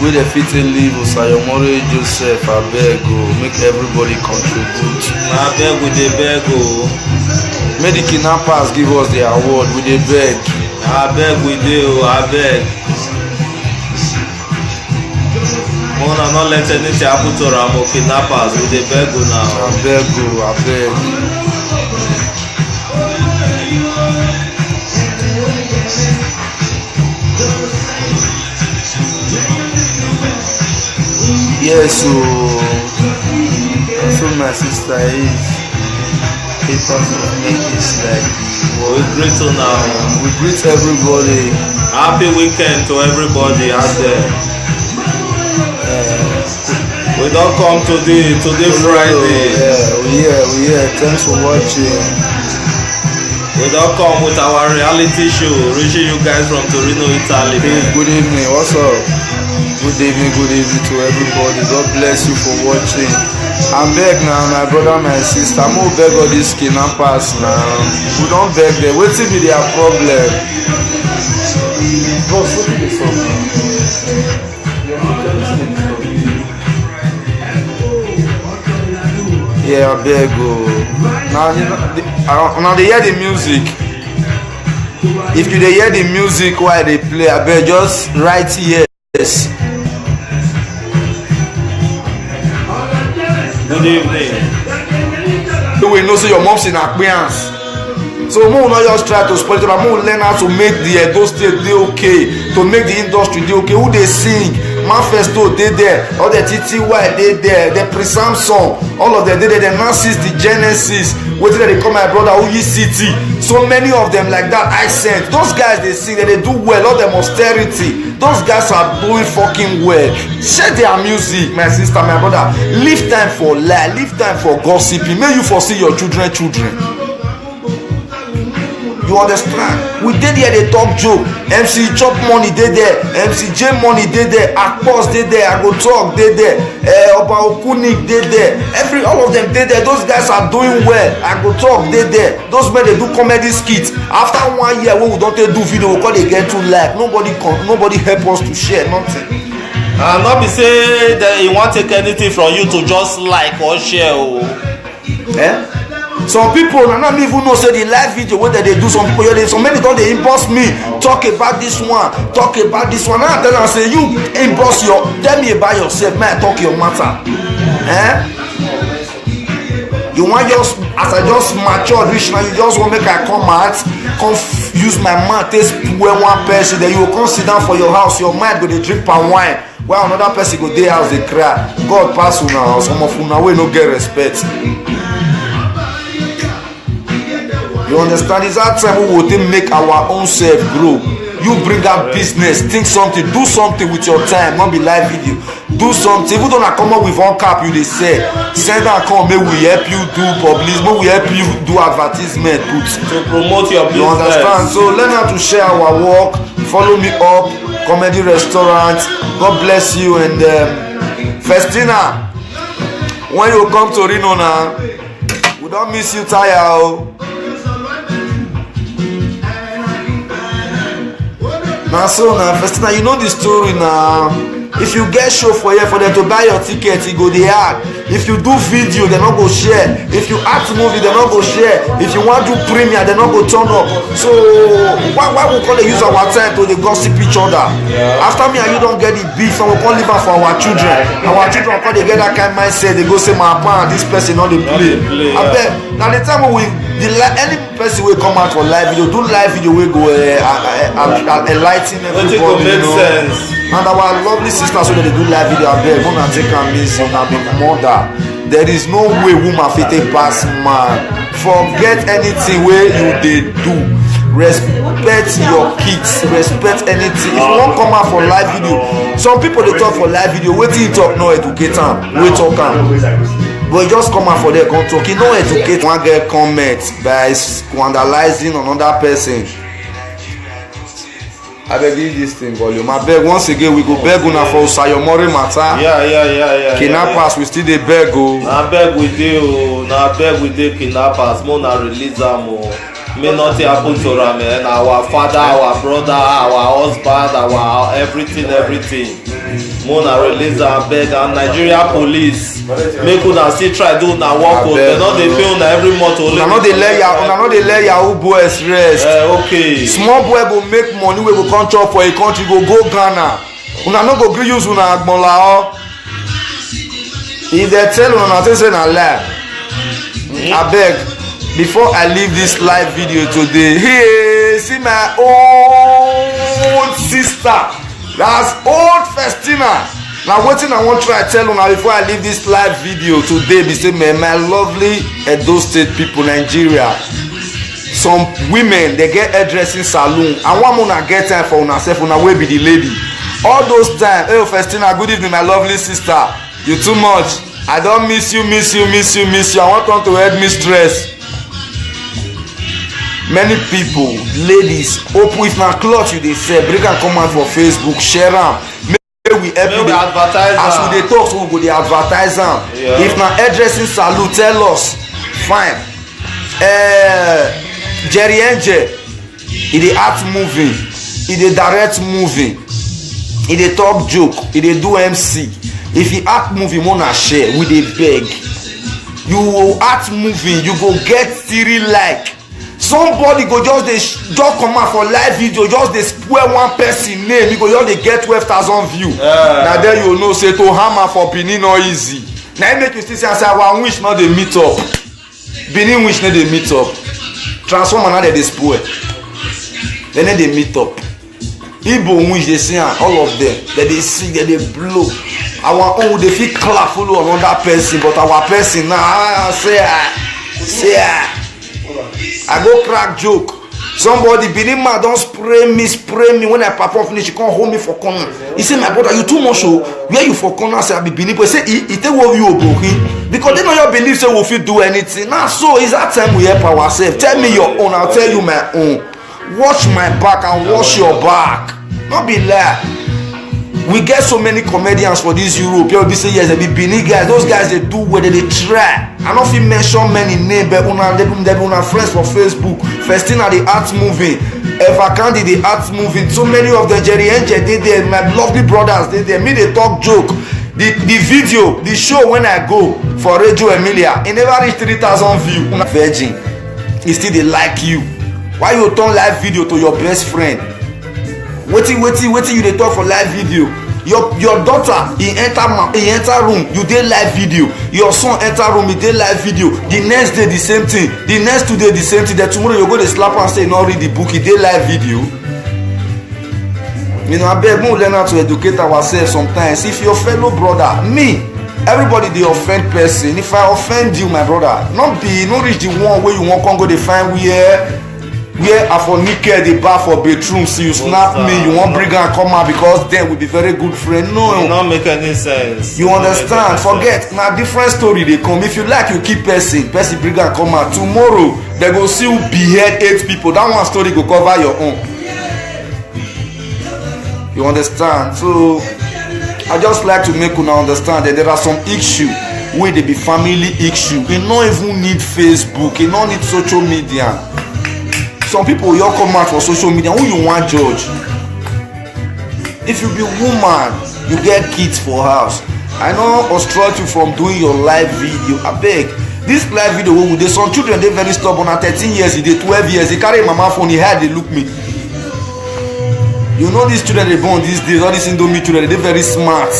wey dey fit leave Sayomare Joseph, abeg o, make everybody contribute. Abeg we dey beg o. Make the kidnappers give us the award, we dey beg. Abeg we dey o, abeg. Una no let anything happen to Ramo kidnappers, we dey beg o now. Abeg o, abeg. Yes, so my sister is papers of make this like we greet you now. We greet everybody. Happy weekend to everybody out there. We don't come today Friday. We here. Thanks for watching. We don't come with our reality show, reaching you guys from Torino, Italy. Good evening. What's up? Good evening to everybody. God bless you for watching. I beg now, my brother, my sister. I'm gonna beg all these kidnappers now. We don't beg them. What will be their problem? Boss, what is this? Yeah, I beg now they hear the music. If you hear the music while they play, I beg just write yes. Good evening. We know say your mom's in Akpians. So we will not just try to spoil it, but we will learn how to make the Edo State dey okay, to make the industry dey okay. Who they sing? Manifesto dey there, all the TTY dey there, the Prisam song, all of them dey there, the Nancy's, the Genesis, wetin they call my brother Uyi City. So many of them like that accent. Those guys they sing, they do well, all them austerity. Those guys are doing fucking well. Share their music, my sister, my brother. Leave time for lie, leave time for gossiping. May you foresee your children. You understand? We did here they talk joke. MC Chop money dey there, MC J money dey there, Akpos dey there, I go talk dey there, Oba Okunik dey there. All of them dey there. Those guys are doing well. I go talk dey there. Those men they do comedy skits. After 1 year when we don't do video, we call they get to like nobody help us to share nothing. And not be say that he won't take anything from you to just like or share. Some people not even know say the live video wey they do. Some people some many don dey inbox me talk about this one. Now I tell am say you inbox tell me about yourself, man. Talk your matter. You want just as I just mature reach now, you just want make I come out, come use my mouth taste well one person, then you go come sit down for your house, your mind go dey drink palm wine. while another person go dey house dey cry. God pass una, some of una wey no get respect. You understand? It's that time we will make our own self grow. You bring out business, think something, do something with your time, not be live video. Do something. Even though I come up with one cap, you they say, send and come, may we help you do publicity, may we help you do advertisement, put to promote your business. You understand? So learn how to share our work. Follow me up, Comedy Restaurant. God bless you. And Festina, when you come to Reno now, we don't miss you, tire. Now so now Festina, you know the story now. If you get show for here for them to buy your ticket, you go the ad. If you do video, they not go share. If you act movie, they not go share. If you want to do premiere, they not go turn up. So why we call use our time to they gossip each other? Yeah. After me and you don't get the beef, and we can't live for our children. Our children call they get that kind of mindset. They go say my pa, this person not the play. I bet now the time we any person will come out for live video, do live video we go enlighten everybody. Make sense. And our lovely sisters so they do live video, I beg, wanna take a miss on a big mother. There is no way woman fit take pass man. Forget anything where you they do. Respect your kids, respect anything. If you won't come out for live video, some people they talk for live video, wait till you talk, no educate them, we talk them. But just come out for their talk, you know educate one get comment by vandalizing another person. I beg you this thing volume. I beg once again we go beg una for Sayomori matter. Yeah. Kidnappers we still dey beg o. Na beg we dey o. Na beg we dey kidnappers. Mo na release am o. May nothing happen to am. Our father, our brother, our husband, our everything. Mo na release am beg and Nigeria police. Make una still try do una work o. They no dey pay una every month only. Una no dey let yahoo boys rest. Okay. Small boy go make money wey go come chop for a country go Ghana. Una no go gree use una agbonla o. If they tell una say na lie. Abeg. Before I leave this live video today, hey, see my old sister. That's old Festina. Now, what thing I want to try to tell you now before I leave this live video today, be say, man, my lovely Edo State people, Nigeria. Some women they get hairdressing salon. And one more get time for yourself, una will be the lady. All those time, hey Festina, good evening, my lovely sister. You too much. I don't miss you. I want to head mistress. Many people, ladies, open if na cloth you dey sell, bring am come out for Facebook, share am. Make we help you as we dey talk, so we go dey advertise am. Yeah. If na hairdressing salon, tell us. Fine. Jerry Angel, he dey act movie, he dey direct movie, he dey talk joke, he dey do MC. If he act movie, wanna share, we dey beg. You act movie, you go get 3 like. Somebody go just come out for live video, just dey spoil one person name, you go just dey get 12,000 view. Na there you know say to hammer for Benin no easy. Na im make you still say our wish no dey meet up. Benin wish no dey meet up. Transformer na dey spoil. They no dey meet up. Igbo wish dey see am, all of them. They dey sing, they dey blow. Our own dey fit clap follow another person, but our person na say I go crack joke. Somebody Benin man don spray me when I perform finish. He come hold me for corner. He say my brother you too much o. Where you for corner say I be Benin. But say he take what you oboki because they no your believe say we fit do anything. Now so is that time we help ourselves. Tell me your own, I'll tell you my own. Watch my back and watch your back. Not be lie. We get so many comedians for this Europe. People be say yes, they be Benin guys. Those guys they do what they try. I don't feel mention many names, but una friends for Facebook. Festina the art moving, Eva Candy the art moving. So many of the Jerry Angel they there. My lovely brothers they there. Me they talk joke. The video, the show when I go for Radio Emilia, it never reach 3,000 views. Una virgin, he still they like you. Why you turn live video to your best friend? Waiting you dey talk for live video. Your daughter he enter room, you dey live video. Your son enter room, he dey live video. The next day the same thing, the next 2 days the same thing. Then tomorrow you go dey slap and say no read the book, he dey live video. You know, I beg, we learn how to educate ourselves sometimes. If your fellow brother, me, everybody they offend person. If I offend you, my brother, not reach the one where you want to go they find where I for naked the bar for bedroom, so you snap me, you want bring and come out because then we be very good friend. No, it not make any sense. You understand? Forget now different story they come. If you like, you keep person bring and come out. Tomorrow they go see you behead 8 people. That one story go cover your own. You understand? So I just like to make una understand that there are some issues where they be family issue. You don't even need Facebook, you don't need social media. Some people you come out for social media, who you want judge? If you be woman, you get kids for house. I know obstruct you from doing your live video. I beg. This live video with some children they very stubborn at 13 years, they 12 years, they carry mama phone, they hide, they look me. You know these children they born these days, all these Indomie children, they very smart.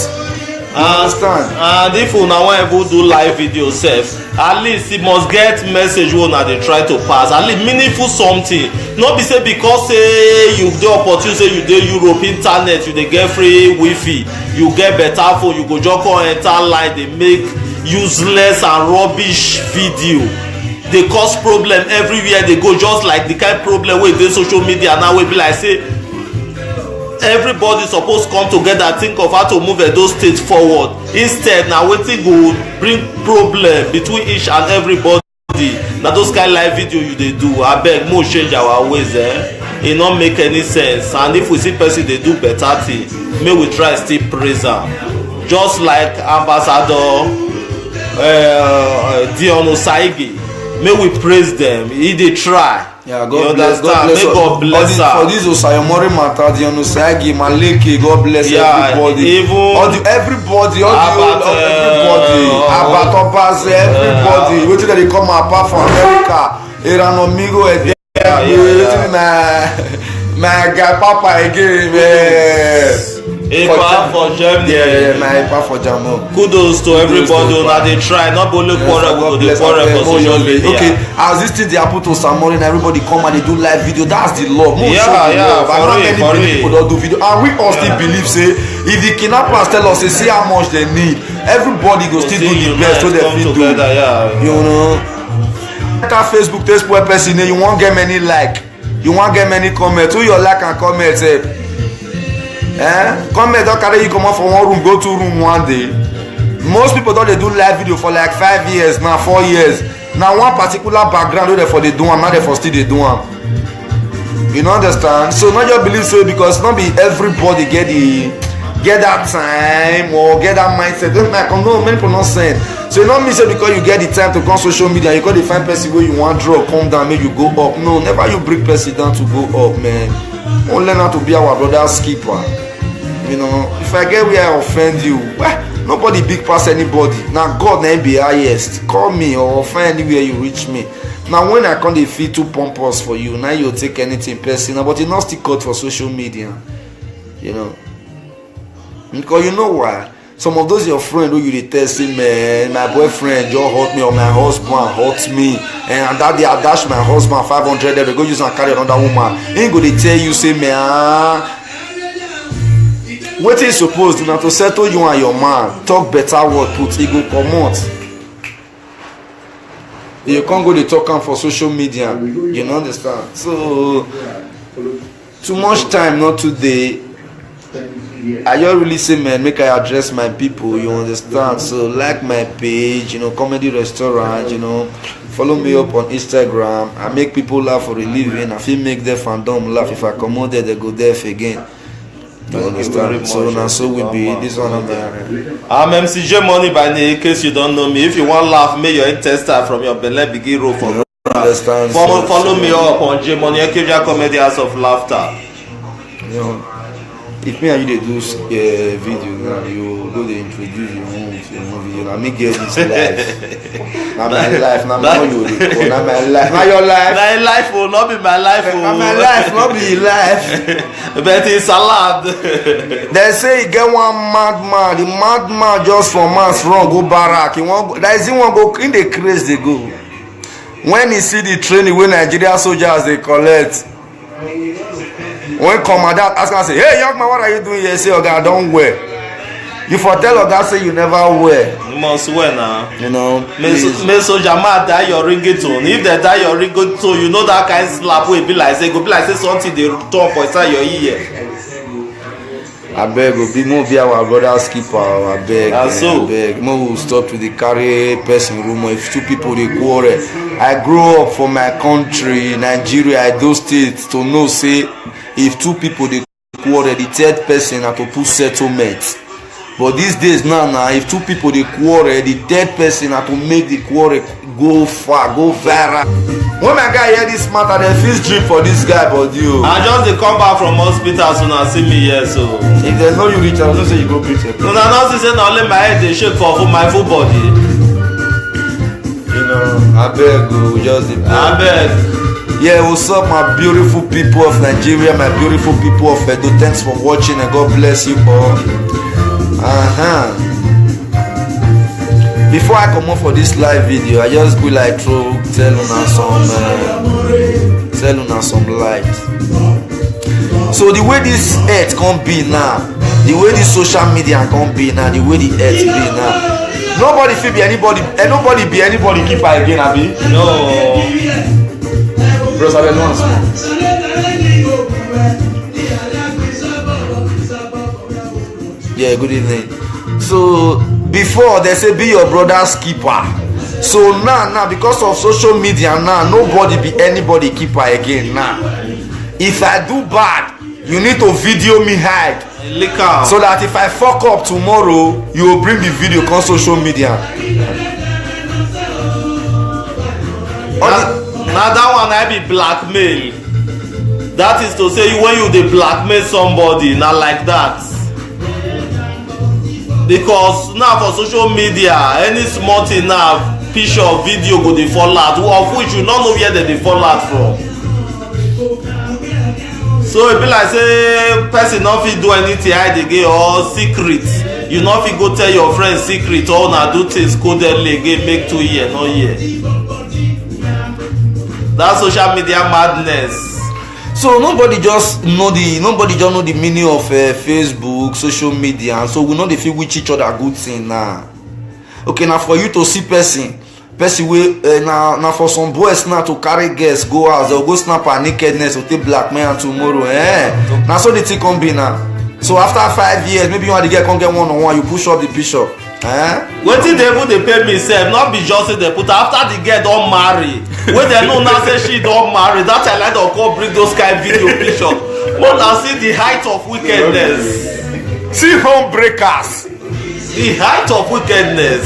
You understand? And if una wan ever do live video sef, at least e must get message wey una dey try to pass, at least meaningful something. No be say because say you dey opportunity say you dey Europe internet, you dey get free wifi, you get better phone, you go just come enter line dey make useless and rubbish video dey cause problem everywhere dey go, just like the kind problem wey dey social media now wey be like say everybody suppose come together think of how to move Edo State forward. Instead na wetin go bring problem between each and everybody. Na those kind live video you dey do, abeg mo change our ways. E no make any sense. And if we see person dey do better thing, make we try still praise am. Just like Ambassador Dion Osaigi, make we praise them. He dey try. Yeah, God bless. God bless her. For this Osayomori matter, the Onosagi, Maleke, God bless everybody. Even everybody, Abatobas, everybody. Wait till they come apart from America. Eranomigo, my guy, Papa again, man. Epa for Germany. Yeah, my Epa for Germany. Kudos to everybody una dey try, not only quarrel, we go dey quarrel for social media. Okay, as this thing dey happen to Samori and everybody come and they do live video, that's the law. Yeah, for real. People don't do video, and we all still believe say if the kidnappers tell us say see how much they need, everybody go still do the best so they fit do. You know, enter Facebook, test poor person, you won't get many like, you won't get many comments. Who you like and comment say? Comment don't carry you come out from one room go to room one day. Most people don't they do live video for like 5 years now, 4 years. Now one particular background they for they do them, not they for still they do them. You know understand? So not just believe so because not be everybody get that time or get that mindset. Don't like no many people not saying. So you not mean say because you get the time to come social media, you got to find person where you want draw, come down, make you go up. No, never you bring person down to go up, man. Don't learn how to be our brother's keeper. You know, if I get where I offend you, well, nobody big pass anybody. Now God na be highest. Call me or offend anywhere you reach me. Now when I come dey feel too pompous for you, now you take anything personal, but you not still cut for social media. You know, because you know why? Some of those your friends who you dey tell say, man, my boyfriend just hurt me or my husband hurt me, and that day I dash my husband 500, they go use and carry another woman. He go dey tell you say, man. What is supposed to now to settle you and your man? Talk better word, put ego comot. You can't go to talk am for social media. You know understand? So too much time not today. I just really say man, make I address my people. You understand? So like my page, you know, comedy restaurant, you know. Follow me up on Instagram. I make people laugh for a living. I feel make their fandom laugh. If I come out there, they go deaf again. You understand? So now so we be this one of the I'm MCJ Money by name, in case you don't know me. If you want laugh, make your intestine from your belly begin roll for understand. Follow me up on J Money Ekevia Comedy House of Laughter. You know, if me and you they do video now, you go to introduce your movie, you know, me get this life. Now my life, now my you now my life, now your life. My life will not be my life. Now my life, not be life. But it's salad. They say you get one madman. The madman just from man's wrong go barak. He want that is he want go in the craze they go. When he see the training when Nigeria soldiers they collect. when commandant ask am say, hey young man, what are you doing here? Say, oga, I don wear. You for tell oga say you never wear. You must wear now. You know. Make soldier man die your ringtone. If they die your ringtone, you know that kind slap wey be like say go be like say something dey turn for inside your ear. Abeg, obi mo be our brother's keeper. Abeg, abeg, mo will stop to the carry person rumor. If two people dey quarrel, I grow up for my country, Nigeria, Edo State, to know say if two people dey quarrel, the third person na to put settlement. But these days now, if two people dey quarrel, the third person na to make the quarrel go far, go viral. When my guy hear this matter, dem fit drip for this guy body o. I just dey come back from hospital so na see me here so. If dem know you reach out, no say you go preach. Una know say na only my head dey shake for my full body. You know, abeg o, just dey. Abeg. Yeah, what's up my beautiful people of Nigeria, my beautiful people of Edo. Thanks for watching and God bless you all. Before I come up for this live video, I just go like tell una some light. So the way this earth can be now, the way this social media can be now, the way the earth be now, nobody feel be anybody, and nobody be anybody keeper again, abi? No. Bros, I don't small. Yeah, good evening. So before they say be your brother's keeper. So now because of social media now, nobody be anybody keeper again now. If I do bad, you need to video me hide. So that if I fuck up tomorrow, you will bring the video on social media. Now that one I be blackmail. That is to say when you dey blackmail somebody, not like that. Because now for social media, any small thing now, picture or video go dey fall out, of which you don't know where they dey fall out from. So it be like say person no fit do anything hide again or secret. You no fit go tell your friend secret or na do things codedly again make 2 years no year. That social media madness. So nobody just know the meaning of Facebook, social media, so we know they feel with each other good thing now. Okay, now for you to see person wey now for some boys now to carry girls go out, they'll go snap her nakedness or take blackmail tomorrow. Now so the thing come be now. So after 5 years, maybe you want to get come get one-on-one, you push up the picture. Wetin dey even dey pay me sef, not be just say dey put after the girl don marry, wey dem know now say she don marry, that time like dem come bring those kind video picture. But na see the height of wickedness. See home breakers. The height of wickedness.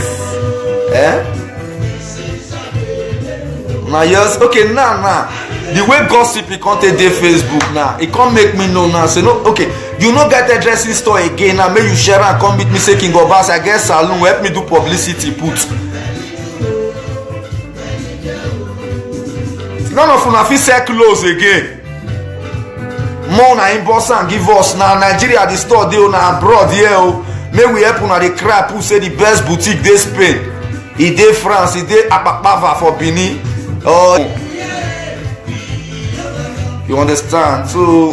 Now yes, okay now the way gossip e come take dey Facebook now, e come make me know now say no, okay, you no get a dressing store again now, make you share and come meet me say King Obas, I get salon, help me do publicity put. None of una fit sell clothes again. More na inbox and give us now. Nigeria the store dey na abroad here o. Make we help una dey cry who say the best boutique dey Spain, e dey France, e dey Apapava for Benin. You understand? So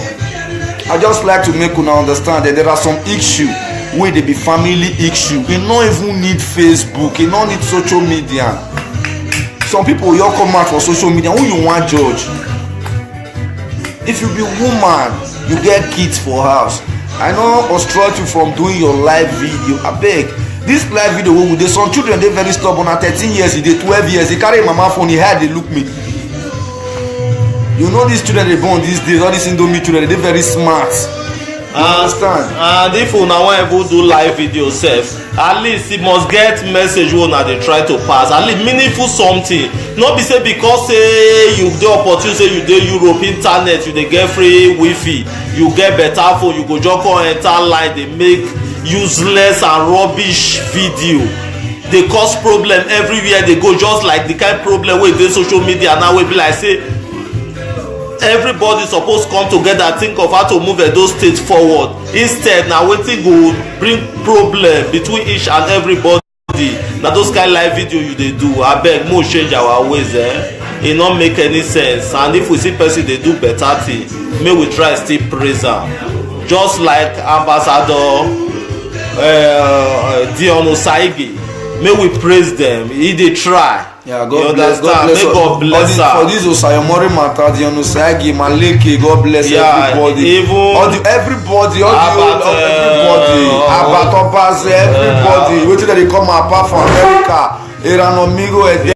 I just like to make una understand that there are some issues wey dey be family issue. E no even need Facebook, e no need social media. Some people you come out for social media, who you wan judge? If you be woman, you get kids for house, I no obstruct you from doing your live video. Abeg, this live video wey we dey, some children dey very stubborn. Na 13 years e dey, 12 years e carry mama phone, e head dey look me. You know these children they born these days, all these Indomie children, they very smart. You understand? And if una wan even do live video sef, at least it must get message wey una dey try to pass, at least meaningful something. No be say because say you dey opportunity, say you dey Europe, internet, you dey get free wifi, you get better phone, you go just come enter line dey make useless and rubbish video. Dey cause problem everywhere they go, just like the kind problem wey dey social media now wey be like say everybody suppose come together think of how to move Edo State forward. Instead na wetin go bring problem between each and everybody. Na those kind live video you dey do, abeg mo change our ways. e no make any sense. And if we see person dey do better thing, make we try still praise am. Just like Ambassador Dion Osaigi, make we praise them. He dey try. Yeah, God bless. God bless for this Osayomori matter, Dion Osaigi, Maleke, God bless everybody. Even everybody, Abatobas, everybody. Wetin dey come apart from America, Iranomigo,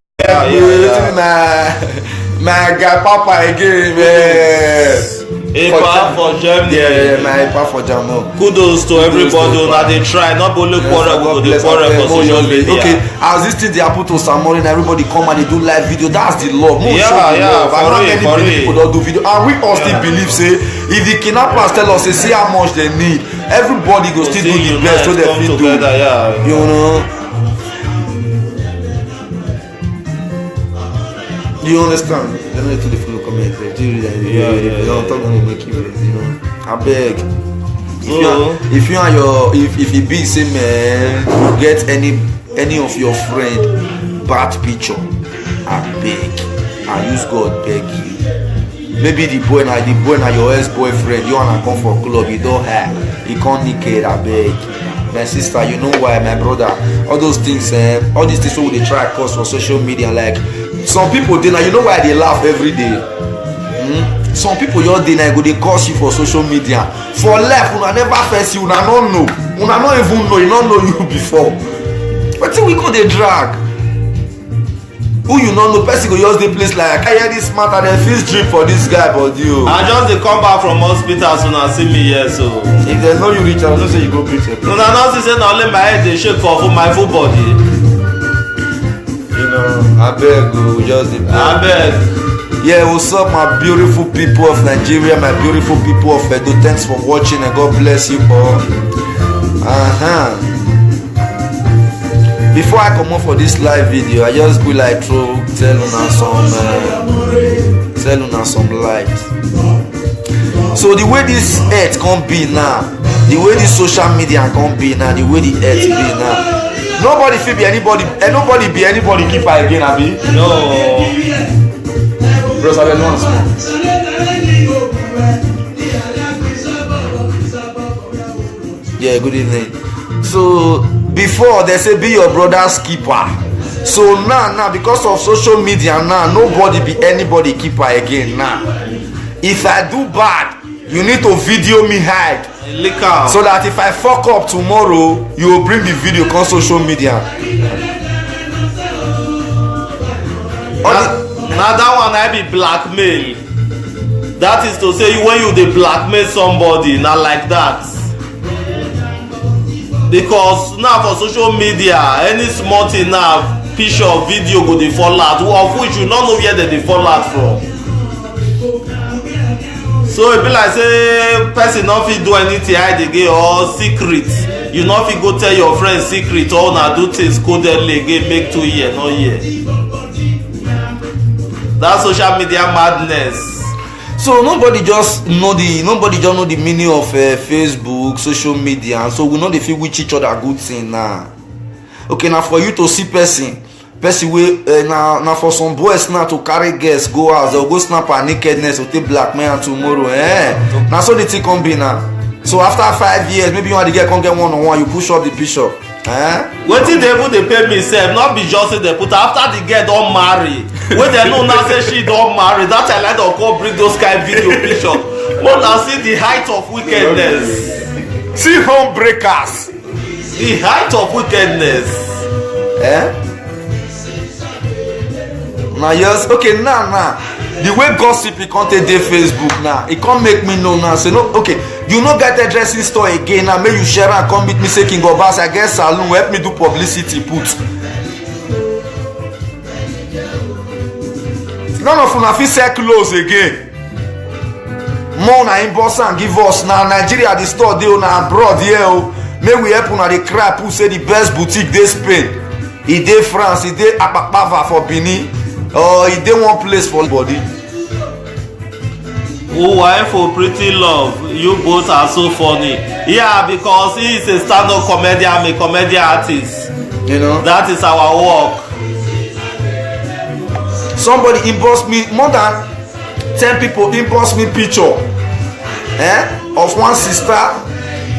my guy Papa again, man. Epa for Germany. Yeah, my Epa for Germany. Kudos to everybody una dey try. Not only quarrel, we go dey quarrel for social media. Okay, as this thing dey happen to Samori and everybody come and they do live video, that's the love. For real. People don't do video, and we all still believe say if the kidnappers tell us say see how much they need, everybody go still do the best so they fit do. You know. Do you understand? I don't know to the full comment. Do you read that? You don't talk gonna make you, you know. I beg. If you and your if it be say man, you get any of your friend bad picture, I beg. I use God beg you. Maybe the boy na your ex-boyfriend. You wanna come for club, you don't have. You can't naked. I beg. My sister, you know why, my brother. All those things, all these things we they try cause for social media, like. Some people dey now, you know why they laugh every day. Some people your day now go dey curse you for social media. For life, una never face you, una no know. Una no even know, you don't know you before. Wetin we go dey drag? Who you no know? Person go just dey place like I hear this matter, dem feel drip for this guy body o. I just dey come back from hospital so una see me here so. If there's no you reach out, no say you go preach it. Una no see say na only my head dey shake for my full body. I beg you, just I beg. Yeah, what's up my beautiful people of Nigeria, my beautiful people of Edo. Thanks for watching and God bless you all. Before I come up for this live video, I just be like tell una some light. So the way this earth can be now, the way this social media can be now, the way the earth be now. Nobody fit be anybody, and nobody be anybody keeper again, abi? No. Bros, I don't small. Yeah, good evening. So before they say be your brother's keeper. So now because of social media now, nobody be anybody keeper again now. If I do bad, you need to video me hide. So that if I fuck up tomorrow, you will bring the video on social media. Now that one I be blackmail. That is to say when you dey blackmail somebody, not like that. Because now for social media, any small thing now, picture or video go dey fall out, of which you don't know where they dey fall out from. So e be like say person no fit do anything hide again or secret. You no fit go tell your friend secret or na do things codedly again make 2 years no year. That social media madness. So nobody just know the meaning of Facebook, social media, and so we know they feel with each other good thing now. Okay, now for you to see person wey now for some boys now to carry girls go out, they'll go snap her nakedness or take blackmail tomorrow. Now so the thing come be now. So after 5 years, maybe you want the girl come get one-on-one, you push up the picture. Wetin dey even dey pay me sef, not be just say dey put after the girl don marry. Wey dem know now say she don marry, that time like don come bring those kind video picture. But I see the height of wickedness. See home breakers. The height of wickedness. Now yes, okay, now the way gossip e come take dey Facebook now, e come make me know now say no, okay, you no get a dressing store again now, make you share and come meet me say King Obas, I get salon, help me do publicity put. None of una fit sell clothes again. More na inbox and give us now. Nigeria the store dey na abroad here o. Make we help una dey cry who say the best boutique dey Spain, e dey France, e dey Apapava for Benin, or e dey one place for body. Oh, wife for pretty love, you both are so funny. Yeah, because he is a stand-up comedian, I'm a comedian artist. You know that is our work. somebody inbox me more than 10 people inbox me picture of one sister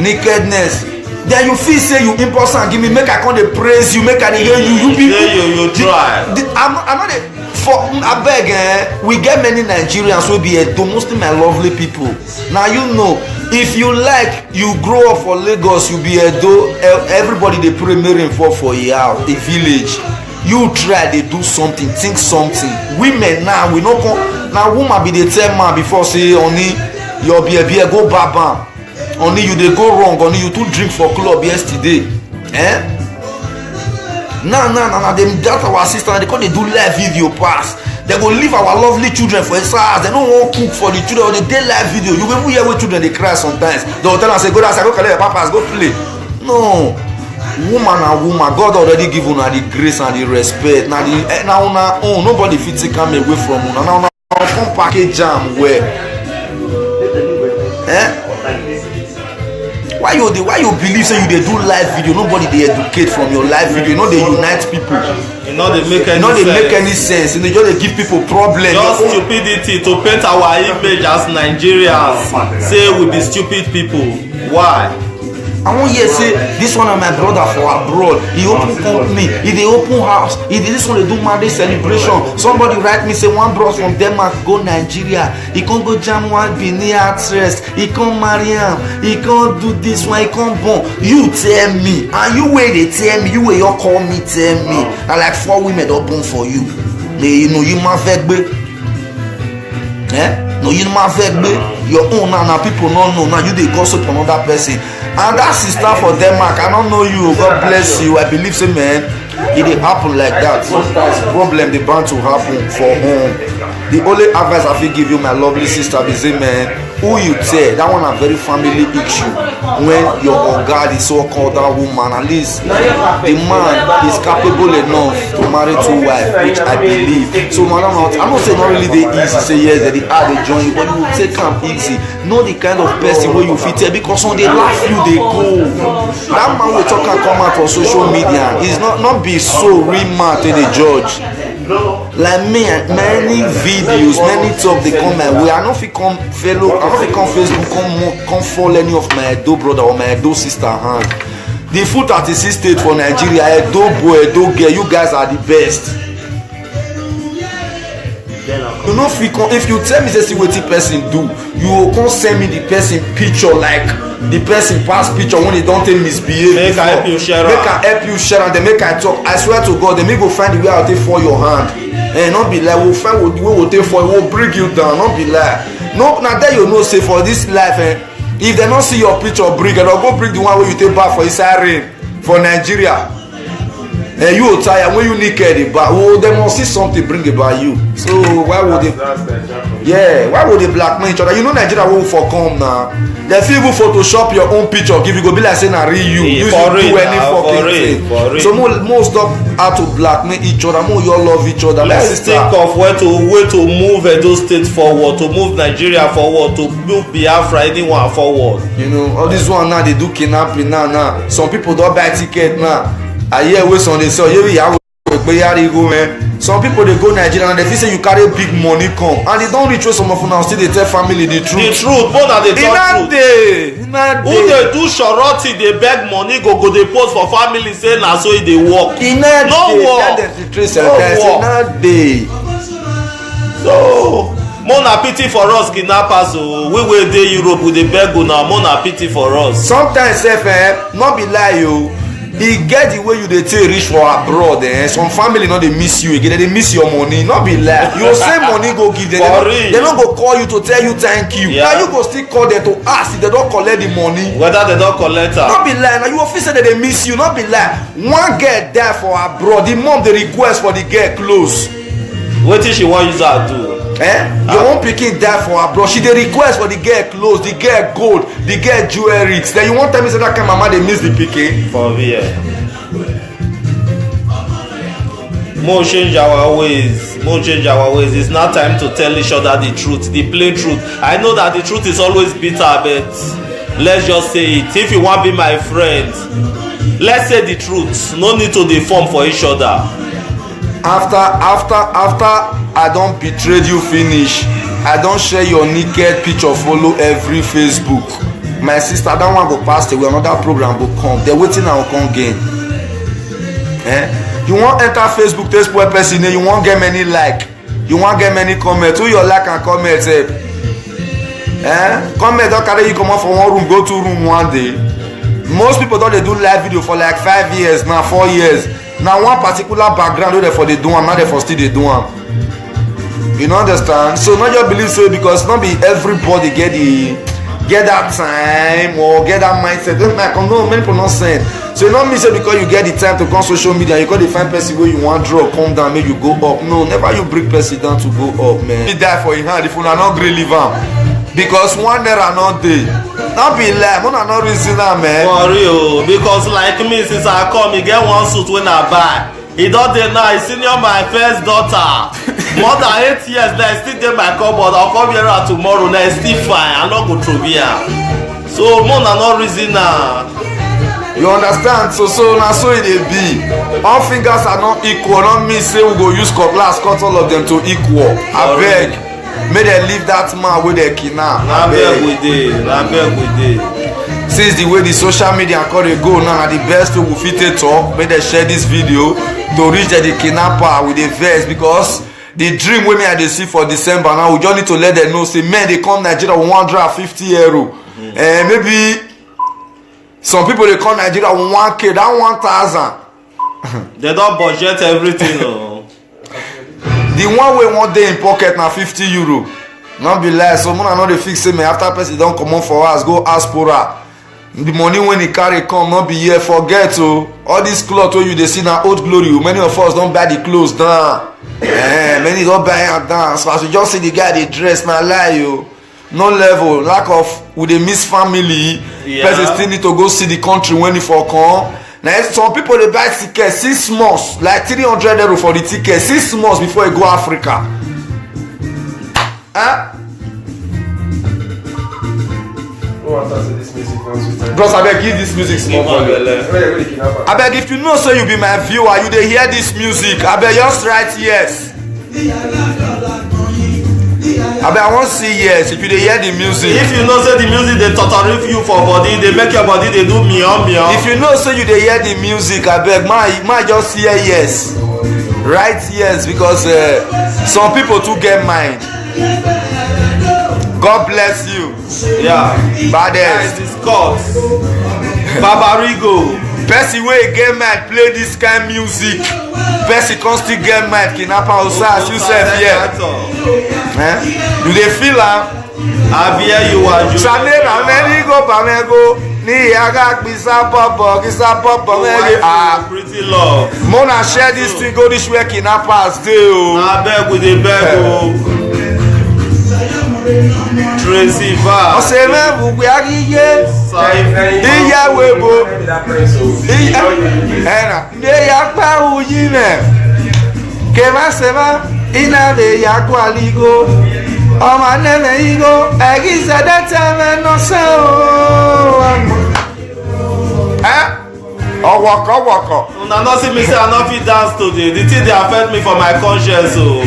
nakedness. Then you feel say you inbox am give me make I come dey praise you, make I dey hear you. You try. I'm not dey for abeg we get many Nigerians wey be Edo, mostly my lovely people. Now you know, if you like you grow up for Lagos, you be Edo, everybody dey pray make rain fall for a house, a village. You try dey do something, think something. Women now we no come. Now woman be dey tell man before say honey your beer go baba, honey you dey go wrong, honey you too drink for club yesterday. Now dem that our sister they come dey do live video pass. They go leave our lovely children for inside house. They no wan cook for the children. They dey live video. You go even hear wey children dey cry sometimes. They go tell am say go outside, go collect your papas, go play. No, woman na woman. God already give una the grace and the respect. Na una own. Nobody fit take am away from una. Na una come package am well. Why you believe say you dey do live video, nobody dey educate from your live video, you know dey unite people. You know they make any sense. You know just dey give people problem. Just stupidity to paint our image as Nigerians. Say we be stupid people. Why? I wan hear say this one na my brother for abroad, he open company, he dey open house, he dey this one dey do marriage celebration. Somebody write me say one bros from Denmark go Nigeria, he come go jam one Benin actress, he come marry am, he come do this one, he come born. You tell me, and you wey dey tell me, you wey you call me tell me, na like 4 women don born for you. You know you ma fẹ́ gbé. No, you ma fẹ́ gbé. Your own now people no know, now you dey gossip another person. And that sister for Denmark, I don't know you, God bless you. I believe say man, it dey happen like that. Sometimes problem dey bound to happen for home. The only advice I fit give you, my lovely sister, be say man, who you tell, that one a very family issue. When your oga is so called that woman, at least the man is capable enough to marry 2 wives, which I believe. So madam, I'm not saying not really dey easy, say yes, that they are they join you, but you will take am easy. Know the kind of person wey you fit tell, because when they laugh you, they go. That man will talk and come out on social media. He's not be so real mad to the judge. Like me, many videos, many talk they come my way. I don't fit come Facebook, come follow any of my Edo brother or my Edo sister hand. The full 36 state for Nigeria, Edo boy, Edo girl, you guys are the best. You know, if you tell me say see wetin person do, you will come send me the person picture, like the person pass picture when they don't take misbehave. Make I help you share am, then make I talk. I swear to God, they may go find the way I'll take for your hand. And not be like we'll find the way we'll take for you, we'll bring you down. Not be like no. Now that you know, say for this life, if they don't see your picture, bring it or go bring the one where you take back for inside rain for Nigeria. And you will tire when you naked, but they must see something bring about you. So why would they? Yeah, why would they blackmail each other? You know Nigeria will for come now. They feel even Photoshop your own picture, give you go be like saying I real you. You should do any fucking thing. So more stop how to blackmail each other. More you all love each other. Let's think of way to move Edo State forward, to move Nigeria forward, to move Biafra anyone forward. You know all this one now they do kidnapping now. Some people don't buy ticket now. I hear wey some dey say oye yawo gbeyari go man. Some people dey go Nigeria and they feel say you carry big money come, and they don reach wey some of una still dey tell family the truth. The truth, both na dey talk truth. Who dey do shorty dey beg money go dey post for family say na so e dey work. No work. So more na pity for us kidnappers o. We wey dey Europe we dey beg una, more na pity for us. Sometimes sef no be lie o. E get the way you dey take reach for abroad, some family no dey miss you again, they miss your money. No be lie, you send money go give them, they no go call you to tell you thank you. Now you go still call them to ask if they don collect the money, whether they don collect am. No be lie, now you fit say that they miss you. No be lie, one girl die for abroad, the mom dey request for the girl close. Wetin she wan use her do? Your own pikin die for abroad, she dey request for the girl clothes, the girl gold, the girl jewelry. Then you wan tell me say that kind of mama dey miss the pikin? For real. More change our ways. It's now time to tell each other the truth, the plain truth. I know that the truth is always bitter, but let's just say it. If you wan be my friend, let's say the truth. No need to dey form for each other. After I don betray you finish. I don share your naked picture follow every Facebook. My sister, that one go pass away, another program go come. They waiting and come gain. You wan enter Facebook take spoil person name, you wan get many like, you wan get many comment. Who your like and comment sef? Comment don carry you comot from one room go two room one day. Most people don dey do live video for like 5 years now, 4 years. Na one particular background wey dem for dey do am, now dem for still dey do am. You no understand? So no just believe say because no be everybody get that time or get that mindset. Don't like no many people not saying. So you no mean say because you get the time to come social media, you go dey find person wey you wan draw come down make you go up. No, never you bring person down to go up, man. He die for him hand if una no gree leave am. Because one naira no dey. No be lie, una no reason am, man. For real, because like me since I come, e get one suit wey I buy. E don dey now, e senior my first daughter. More than 8 years now, I still dey my cupboard. I'll come here tomorrow now, still fine. I no go throw here. So una no reason am. You understand? So na so e dey be. All fingers are not equal. No mean say we go use cutlass cut all of them to equal. Abeg, make dem leave that man wey dey kidnap. Abeg we dey. Since the way the social media come dey go now, na the best way we fit take talk. Make dem share this video to reach the kidnapper with the vex, because the dream wey me I dey see for December now, we just need to let them know say men dey come Nigeria with 150 euro. Maybe some people dey come Nigeria with 1k, that 1,000. They don budget everything. The one wey one day in pocket na 50 euro. No be lie, so una no dey fix say me after person don comot for house go aspora. The money when he carry come not be here, forget all these clothes wey you dey see na old glory. Many of us don buy the clothes down. Many don't buy am down. So as you just see the guy dey dress, na lie no level, lack of we dey miss family. Person still need to go see the country when he for come. Now some people dey buy ticket 6 months, like 300 euro for the ticket, 6 months before he go Africa. Bros, abeg give this music small volume. Abeg, if you know say you be my viewer, you dey hear this music, abeg just write yes. Abeg, I wan see yes if you dey hear the music. If you know say the music dey totori you for body, dey make your body dey do mion. If you know say you dey hear the music, abeg my just hear yes. Write yes, because some people too get mind. God bless you. Yeah. Baddest. Scott. Babarigo. Person wey get mind play this kind music. Person come still get mind kidnapper Osas you sef here. You dey feel am? Abia you are you. Sanera many go Bamego. Ni yaga kisa popo meri. Pretty love. Mona share this thing go this way kidnappers dey o. Abeg we dey beg o. Tracy Va. Ọ̀sẹ̀ mẹ́bù pé akíyé. Iye webo. Ẹ̀nà ní ya pẹ́rù yìí mẹ́. Kèmásẹ̀má iná lè ya kó àlígó. Ọmọ nẹ́mẹ̀ yígó. Ẹ̀gí ìṣẹ̀dẹ́tẹ̀ mẹ́nọ́sẹ̀ ooo. Ọ̀wọ̀kọ̀. Una no see me say I no fit dance today. The thing dey affect me for my conscience o.